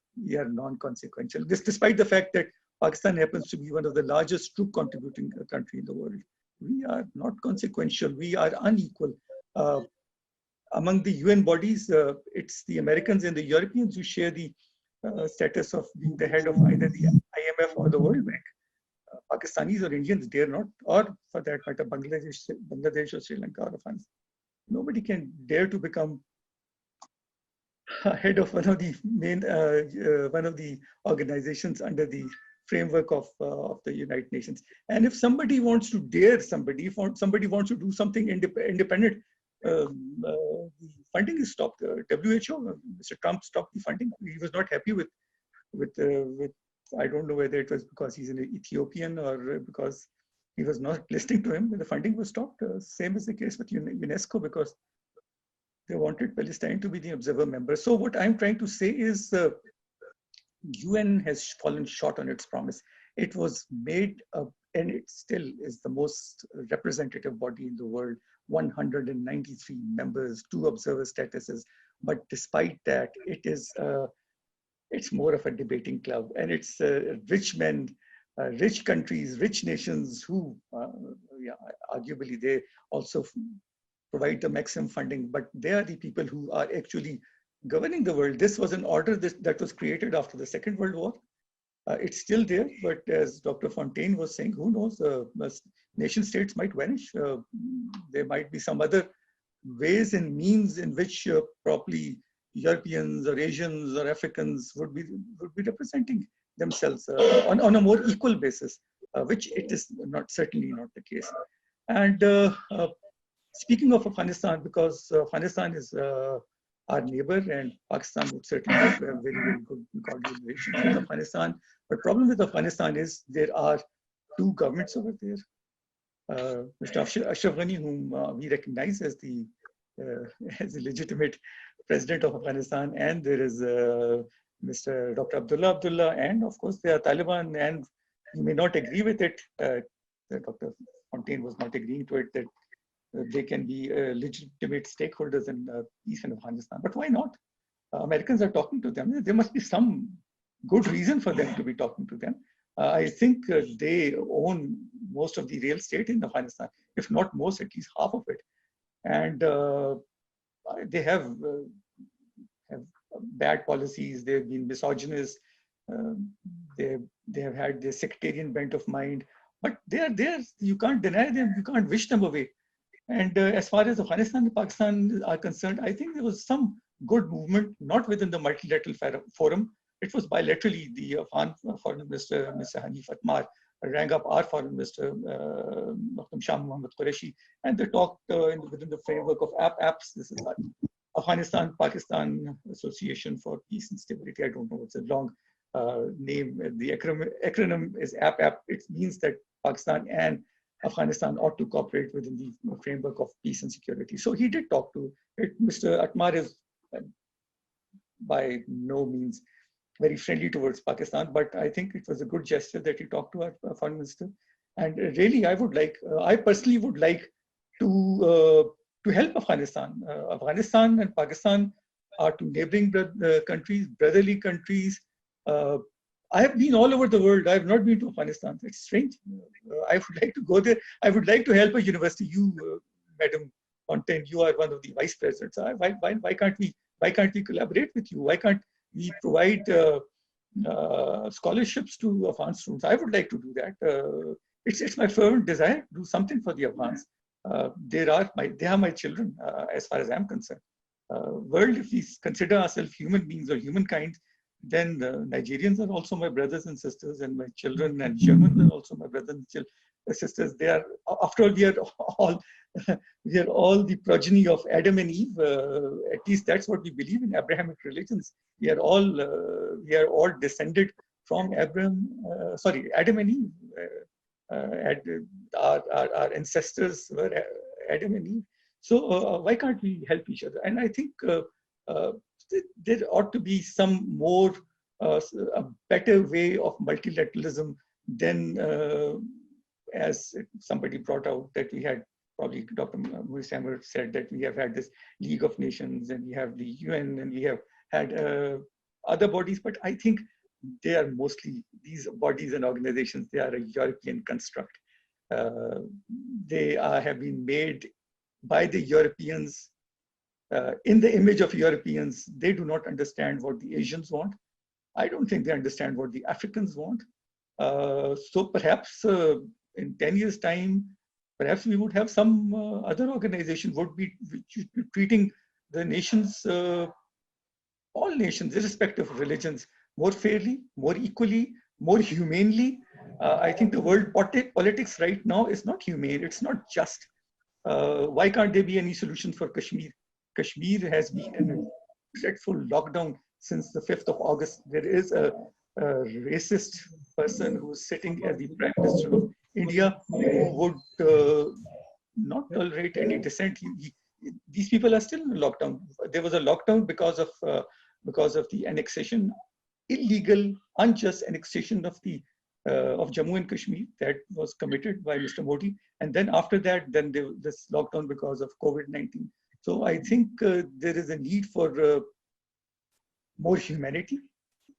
non-consequential. This, despite the fact that Pakistan happens to be one of the largest troop contributing country in the world. We are not consequential. We are unequal. Among the UN bodies, it's the Americans and the Europeans who share the status of being the head of either the IMF or the World Bank. Pakistanis or Indians dare not, or for that matter, Bangladesh or Sri Lanka or Afghanistan. Nobody can dare to become head of one of the main, one of the organizations under the framework of the United Nations. And if somebody wants to dare somebody, if somebody wants to do something independent, the funding is stopped. WHO, Mr. Trump stopped the funding. He was not happy with I don't know whether it was because he's an Ethiopian or because he was not listening to him, but the funding was stopped. Same is the case with UNESCO, because they wanted Palestine to be the observer member. So what I'm trying to say is UN has fallen short on its promise. It was made up, and it still is the most representative body in the world, 193 members, 2 observer statuses. But despite that, it's more of a debating club, and it's rich men, rich countries, rich nations who, arguably they also provide the maximum funding, but they are the people who are actually governing the world. This was an order that was created after the Second World War. It's still there, but as Dr. Fontaine was saying, who knows, nation states might vanish. There might be some other ways and means in which probably Europeans or Asians or Africans would be representing themselves on a more equal basis, which it is certainly not the case. And speaking of Afghanistan, because Afghanistan is our neighbor, and Pakistan would certainly have very, very good cordial relations with Afghanistan. But problem with Afghanistan is there are 2 governments over there. Mr. Ashraf Ghani, whom we recognize as the legitimate president of Afghanistan, and there is Mr. Dr. Abdullah, and of course there are Taliban, and you may not agree with it. Dr. Fontaine was not agreeing to it, that they can be legitimate stakeholders in peace in Afghanistan. But why not? Americans are talking to them. There must be some good reason for them to be talking to them. I think they own most of the real estate in Afghanistan, if not most, at least half of it. And they have bad policies. They've been misogynist. They have had their sectarian bent of mind. But they are there. You can't deny them. You can't wish them away. And as far as Afghanistan and Pakistan are concerned, I think there was some good movement, not within the multilateral forum. It was bilaterally. The Afghan Foreign Minister, Mr. Hanif Atmar, rang up our Foreign Minister, Dr. Shah Mohammad Qureshi, and they talked within the framework of APS. This is Afghanistan-Pakistan Association for Peace and Stability. I don't know, it's a long name. The acronym is APAP. It means that Pakistan and Afghanistan ought to cooperate within the framework of peace and security. So he did talk to it. Mr. Atmar is by no means very friendly towards Pakistan, but I think it was a good gesture that he talked to our foreign minister. And really, I personally would like to help Afghanistan. Afghanistan and Pakistan are 2 neighboring countries, brotherly countries. I have been all over the world. I have not been to Afghanistan. It's strange. I would like to go there. I would like to help a university. You, Madam Fontaine, you are one of the vice presidents. Why can't we collaborate with you? Why can't we provide scholarships to Afghan students? I would like to do that. It's my fervent desire to do something for the Afghans. They are my children, as far as I'm concerned. World, if we consider ourselves human beings or humankind, then Nigerians are also my brothers and sisters, and my children, and Germans are also my brothers and sisters. They are, after all, we are all the progeny of Adam and Eve. At least that's what we believe in Abrahamic religions. We are all descended from Adam and Eve. Our ancestors were Adam and Eve. So why can't we help each other? And I think there ought to be some more, a better way of multilateralism than, as somebody brought out, that we had probably Dr. Muisammer said that we have had this League of Nations and we have the UN and we have had other bodies, but I think they are mostly, these bodies and organizations, they are a European construct. They have been made by the Europeans in the image of Europeans. They do not understand what the Asians want. I don't think they understand what the Africans want. So perhaps in 10 years' time, perhaps we would have some other organization would be treating the nations, all nations, irrespective of religions, more fairly, more equally, more humanely. I think the world politics right now is not humane. It's not just. Why can't there be any solution for Kashmir? Kashmir has been in a dreadful lockdown since the 5th of August. There is a racist person who's sitting as the Prime Minister of India who would not tolerate any dissent. These people are still in a lockdown. There was a lockdown because of the annexation, illegal, unjust annexation of the of Jammu and Kashmir that was committed by Mr. Modi. And then after that, then this lockdown because of COVID-19. So I think there is a need for more humanity.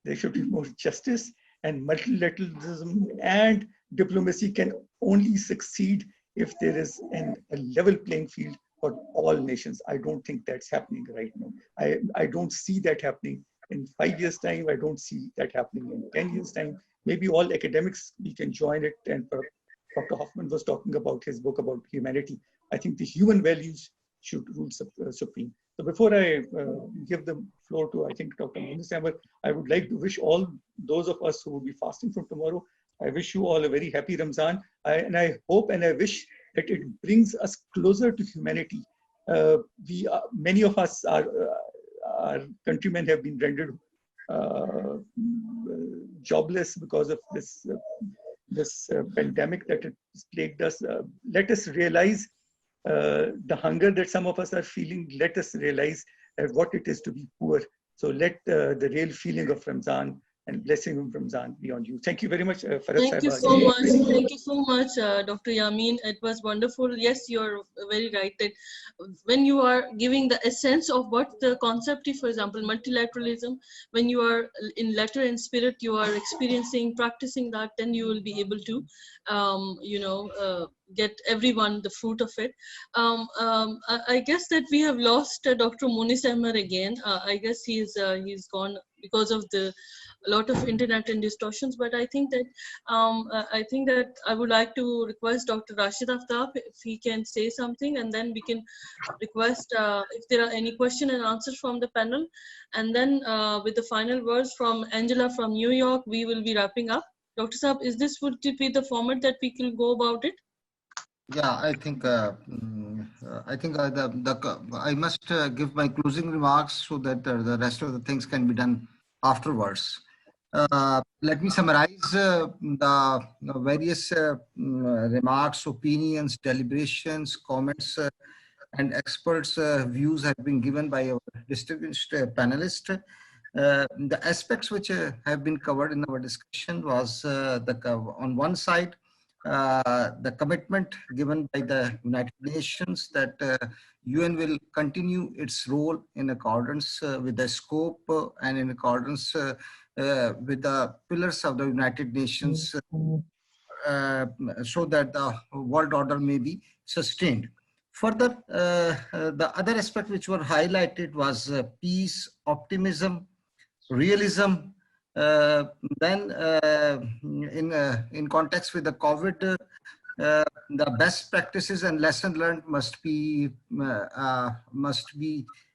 There should be more justice, and multilateralism and diplomacy can only succeed if there is a level playing field for all nations. I don't think that's happening right now. I don't see that happening in 5 years' time. I don't see that happening in 10 years' time. Maybe all academics, we can join it. And Dr. Hoffman was talking about his book about humanity. I think the human values should rule supreme. So before I give the floor to, I think, Dr. Muisammer, I would like to wish all those of us who will be fasting from tomorrow, I wish you all a very happy Ramzan. And I hope and I wish that it brings us closer to humanity. Many of us, our countrymen have been rendered jobless because of this pandemic that has plagued us. Let us realize the hunger that some of us are feeling. Let us realize what it is to be poor. So let the real feeling of Ramzan and blessing of Ramzan be on you. Thank you very much. Thank you so much. Thank you so much, Dr. Yamin. It was wonderful. Yes, you're very right that when you are giving the essence of what the concept is, for example, multilateralism, when you are in letter and spirit, you are experiencing, practicing that, then you will be able to, get everyone the fruit of it. I guess that we have lost Dr. Muisammer again. I guess he's gone because of a lot of internet and distortions, but I think that I would like to request Dr. Rashid Aftab if he can say something, and then we can request if there are any question and answers from the panel, and then with the final words from Angela from New York, we will be wrapping up. Dr. Saab, would it be the format that we can go about it? Yeah, I think I must give my closing remarks so that the rest of the things can be done afterwards. Let me summarize the various remarks, opinions, deliberations, comments, and experts' views have been given by our distinguished panelists. The aspects which have been covered in our discussion was on one side, the commitment given by the United Nations that UN will continue its role in accordance with the scope and in accordance with the pillars of the United Nations so that the world order may be sustained. Further, the other aspect which were highlighted was peace, optimism, realism. Then in context with the COVID, the best practices and lesson learned must be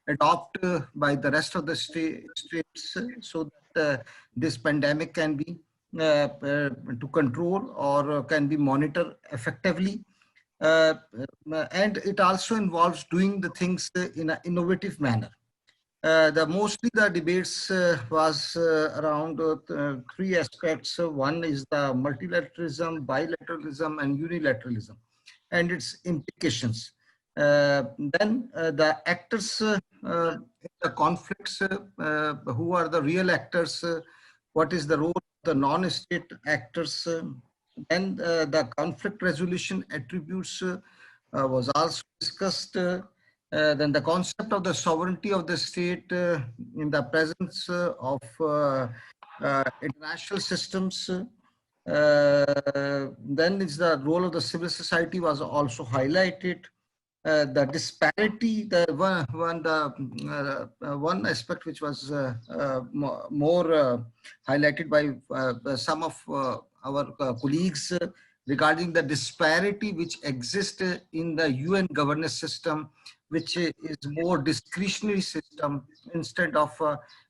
adopted by the rest of the states so that this pandemic can be to control or can be monitored effectively. And it also involves doing the things in an innovative manner. Mostly the debates was around three aspects. One is the multilateralism, bilateralism, and unilateralism, and its implications. Then the actors in the conflicts, who are the real actors, what is the role of the non-state actors, then the conflict resolution attributes was also discussed. Then the concept of the sovereignty of the state in the presence of international systems. Then it's the role of the civil society was also highlighted. The disparity, the one aspect which was more highlighted by some of our colleagues regarding the disparity which exists in the UN governance system, which is more discretionary system instead of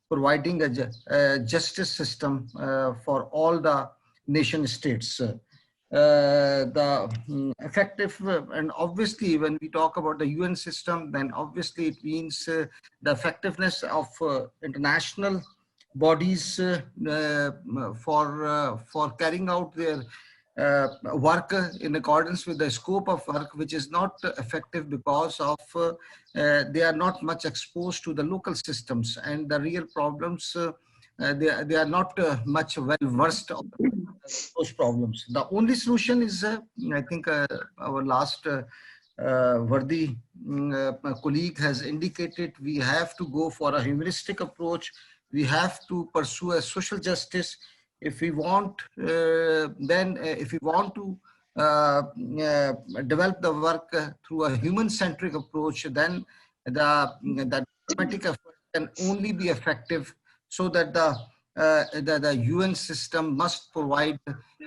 providing a justice system for all the nation states. The effective and obviously when we talk about the UN system, then obviously it means the effectiveness of international bodies for carrying out their work in accordance with the scope of work, which is not effective because of they are not much exposed to the local systems and the real problems. They are not much well versed on those problems. The only solution is, I think, our last worthy colleague has indicated, we have to go for a humanistic approach. We have to pursue a social justice. If we want, if we want to develop the work through a human-centric approach, then the diplomatic effort can only be effective, so that the UN system must provide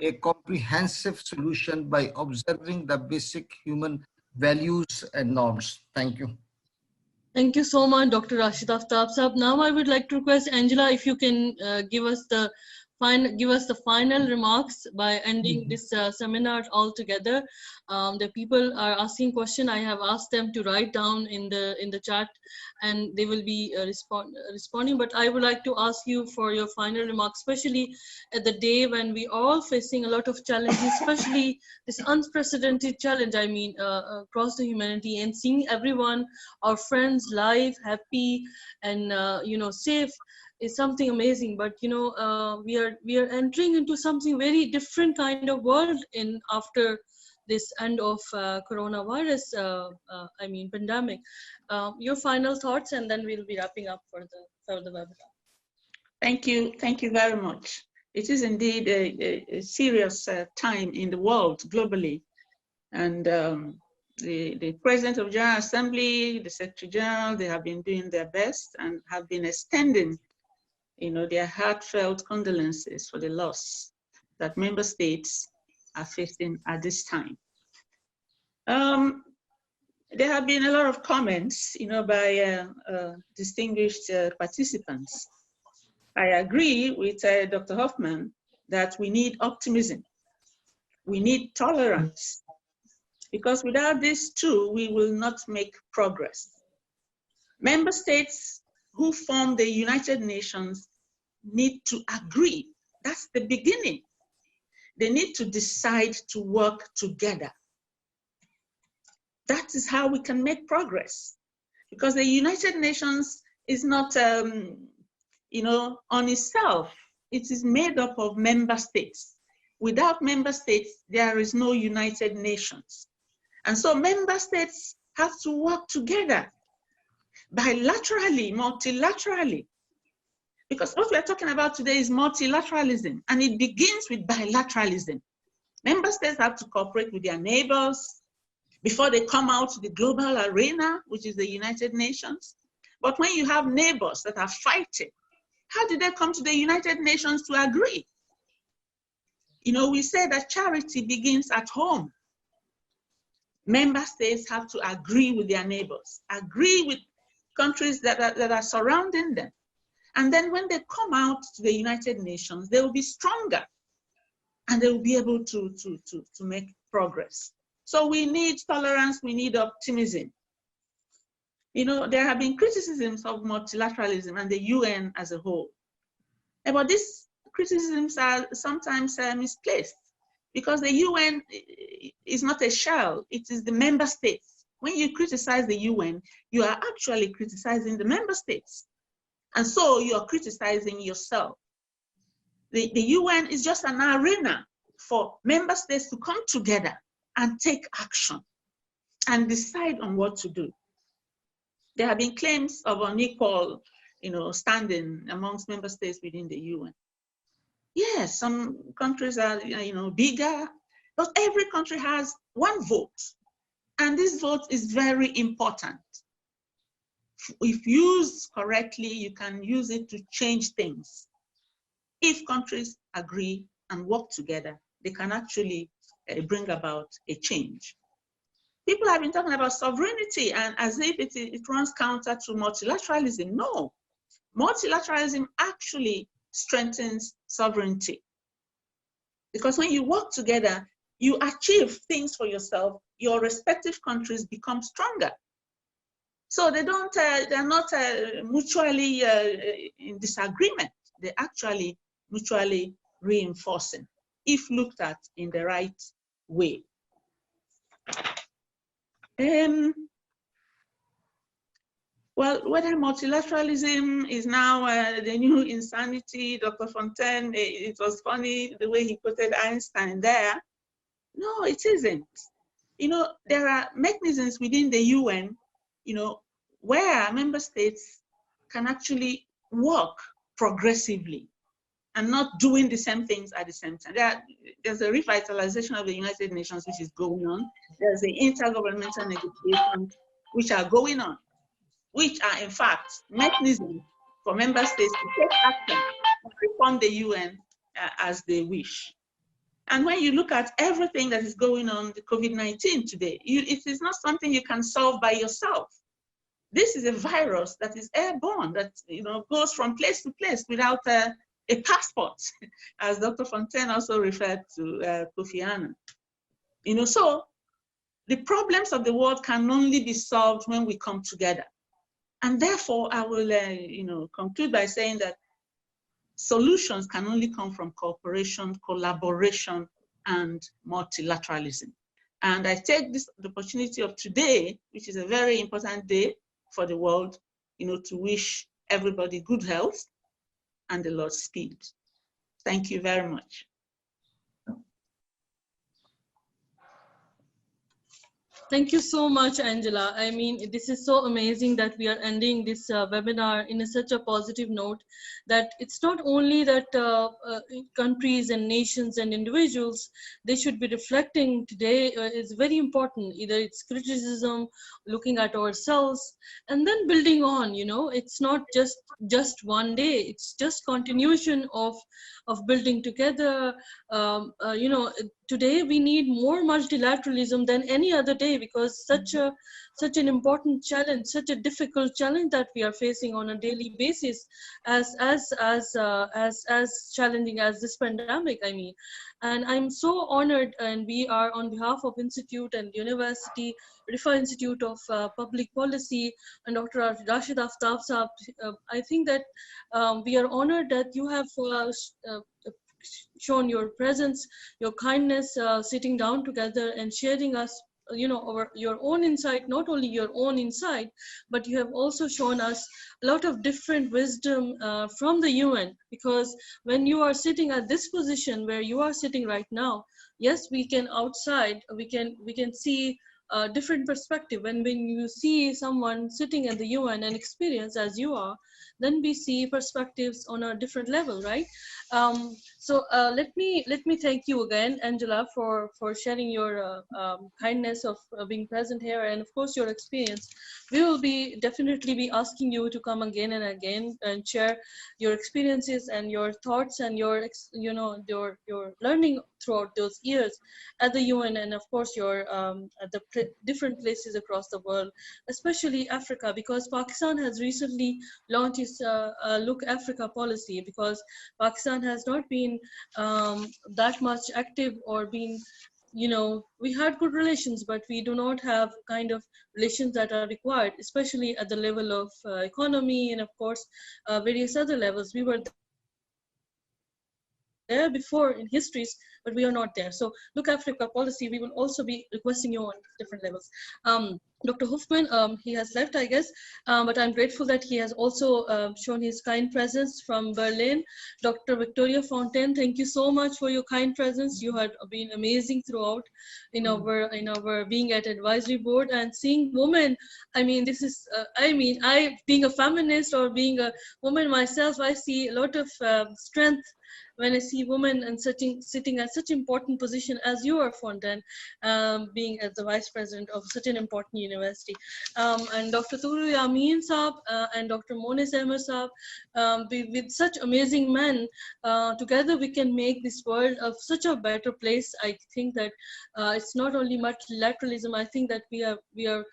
a comprehensive solution by observing the basic human values and norms. Thank you. Thank you so much, Dr. Rashid Aftab Sahab. Now I would like to request Angela if you can give us the final remarks by ending this seminar altogether. The people are asking questions. I have asked them to write down in the chat, and they will be responding. But I would like to ask you for your final remarks, especially at the day when we all facing a lot of challenges, especially this unprecedented challenge. I mean, across the humanity, and seeing everyone, our friends, live, happy, and safe is something amazing. But we are entering into something very different kind of world after this end of coronavirus pandemic. Your final thoughts, and then we'll be wrapping up for the webinar. Thank you very much. It is indeed a serious time in the world globally, and the President of General Assembly, the Secretary General, they have been doing their best and have been extending their heartfelt condolences for the loss that member states are facing at this time. There have been a lot of comments, by distinguished participants. I agree with Dr. Hoffman that we need optimism. We need tolerance, because without these two, we will not make progress. Member states who form the United Nations need to agree. That's the beginning. They need to decide to work together. That is how we can make progress, because the United Nations is not, on itself. It is made up of member states. Without member states, there is no United Nations. And so member states have to work together, bilaterally, multilaterally, because what we are talking about today is multilateralism, and it begins with bilateralism. Member states have to cooperate with their neighbors before they come out to the global arena, which is the United Nations. But when you have neighbors that are fighting, how did they come to the United Nations to agree? We say that charity begins at home. Member states have to agree with their neighbors, agree with countries that are surrounding them. And then when they come out to the United Nations, they will be stronger and they will be able to make progress. So we need tolerance, we need optimism. There have been criticisms of multilateralism and the UN as a whole. But these criticisms are sometimes misplaced, because the UN is not a shell, it is the member states. When you criticize the UN, you are actually criticizing the member states. And so you are criticizing yourself. The UN is just an arena for member states to come together and take action. and decide on what to do. There have been claims of unequal, standing amongst member states within the UN. Yes, some countries are, bigger, but every country has one vote. And this vote is very important. If used correctly, you can use it to change things. If countries agree and work together, they can actually bring about a change. People have been talking about sovereignty and as if it runs counter to multilateralism. No, multilateralism actually strengthens sovereignty. Because when you work together, you achieve things for yourself, your respective countries become stronger. So they're not mutually in disagreement. They're actually mutually reinforcing, if looked at in the right way. Well, whether multilateralism is now the new insanity, Dr. Fontaine, it was funny the way he quoted Einstein there. No, it isn't. There are mechanisms within the UN, where member states can actually work progressively and not doing the same things at the same time. There's a revitalization of the United Nations which is going on. There's the intergovernmental negotiations which are going on, which are in fact mechanisms for member states to take action and reform the UN as they wish. And when you look at everything that is going on, the COVID-19 today, it is not something you can solve by yourself. This is a virus that is airborne, that goes from place to place without a passport, as Dr. Fontaine also referred to Kofi Annan. So the problems of the world can only be solved when we come together. And therefore, I will conclude by saying that solutions can only come from cooperation, collaboration, and multilateralism. And I take the opportunity of today, which is a very important day for the world, to wish everybody good health and the Lord's speed. Thank you very much. Thank you so much, Angela. I mean, this is so amazing that we are ending this webinar in such a positive note, that it's not only that countries and nations and individuals, they should be reflecting today is very important. Either it's criticism, looking at ourselves, and then building on, it's not just one day, it's just continuation of building together. Today we need more multilateralism than any other day, because such an important challenge, such a difficult challenge that we are facing on a daily basis, as challenging as this pandemic. I mean, and I'm so honored, and we are on behalf of Institute and University, Riphah Institute of Public Policy, and Dr. Rashid Aftab Saab. I think that we are honored that you have shown your presence, your kindness, sitting down together and sharing us, your own insight, not only your own insight, but you have also shown us a lot of different wisdom from the UN, because when you are sitting at this position where you are sitting right now, yes, we can outside, we can see a different perspective. When you see someone sitting at the UN and experience as you are, then we see perspectives on a different level, right? So let me thank you again, Angela, for sharing your kindness of being present here, and of course your experience. We will definitely be asking you to come again and again and share your experiences and your thoughts and your learning throughout those years at the UN, and of course your at the different places across the world, especially Africa, because Pakistan has recently launched its Look Africa policy, because Pakistan has not been that much active or been, we had good relations, but we do not have kind of relations that are required, especially at the level of economy and of course various other levels. We were there before in histories, but we are not there. So Look Africa policy, we will also be requesting you on different levels. Dr. Hoffman, he has left, I guess, but I'm grateful that he has also shown his kind presence from Berlin. Dr. Victoria Fontaine, thank you so much for your kind presence. You have been amazing throughout in our being at advisory board and seeing women. I mean, this is, I being a feminist or being a woman myself, I see a lot of strength when I see women and sitting at such important position as you are, Fontaine, being as the vice president of such an important university. And Dr. Turu Yamin Saab and Dr. Monis Ahmed Saab, with such amazing men, together we can make this world of such a better place. I think that it's not only multilateralism, I think that we are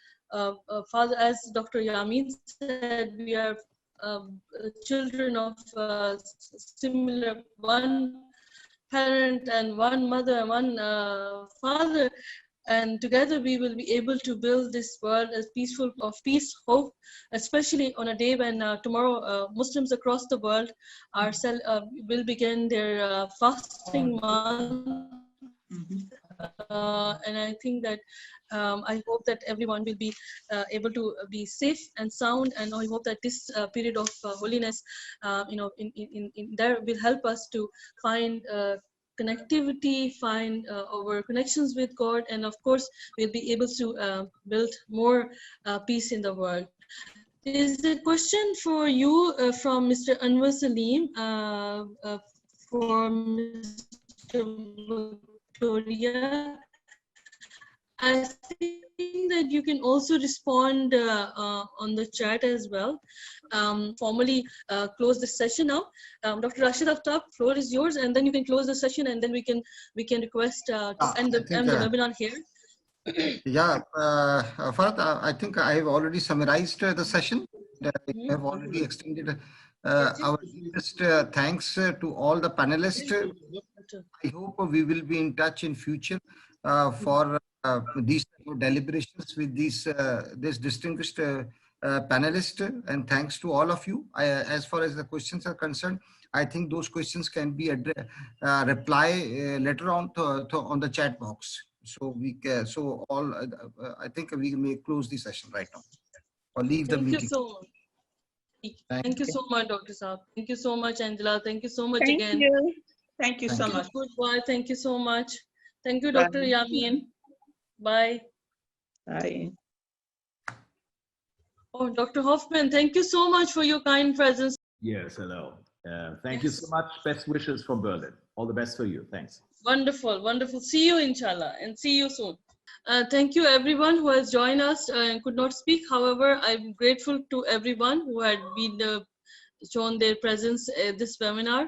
father, as Dr. Yamin said, we are children of similar one parent and one mother and one father, and together we will be able to build this world as peaceful, of peace, hope, especially on a day when tomorrow Muslims across the world will begin their fasting month. And I think that I hope that everyone will be able to be safe and sound, and I hope that this period of holiness, in there will help us to find connectivity, find our connections with God, and of course we'll be able to build more peace in the world. There's a question for you from Mr. Anwar Salim for Mr. Victoria. I think that you can also respond on the chat as well. Formally close the session now. Dr. Rashid Aftab, floor is yours, and then you can close the session, and then we can request to end the webinar here. Yeah, Farhat, I think I have already summarized the session. I have already extended our deepest thanks to all the panelists. I hope we will be in touch in future for these deliberations with this distinguished panelist, and thanks to all of you. As far as the questions are concerned, I think those questions can be reply later on on the chat box. So I think we may close the session right now or leave the meeting. Thank you so much. Thank you so much, Dr. Saab. Thank you so much, Angela. Thank you so much again. Thank you so much. Goodbye. Thank you so much. Thank you, Dr. Yamin. Bye. Bye. Oh, Dr. Hoffman, thank you so much for your kind presence. Yes, hello. Thank you so much. Best wishes from Berlin. All the best for you. Thanks. Wonderful, wonderful. See you, inshallah, and see you soon. Thank you, everyone who has joined us and could not speak. However, I'm grateful to everyone who had been shown their presence at this webinar.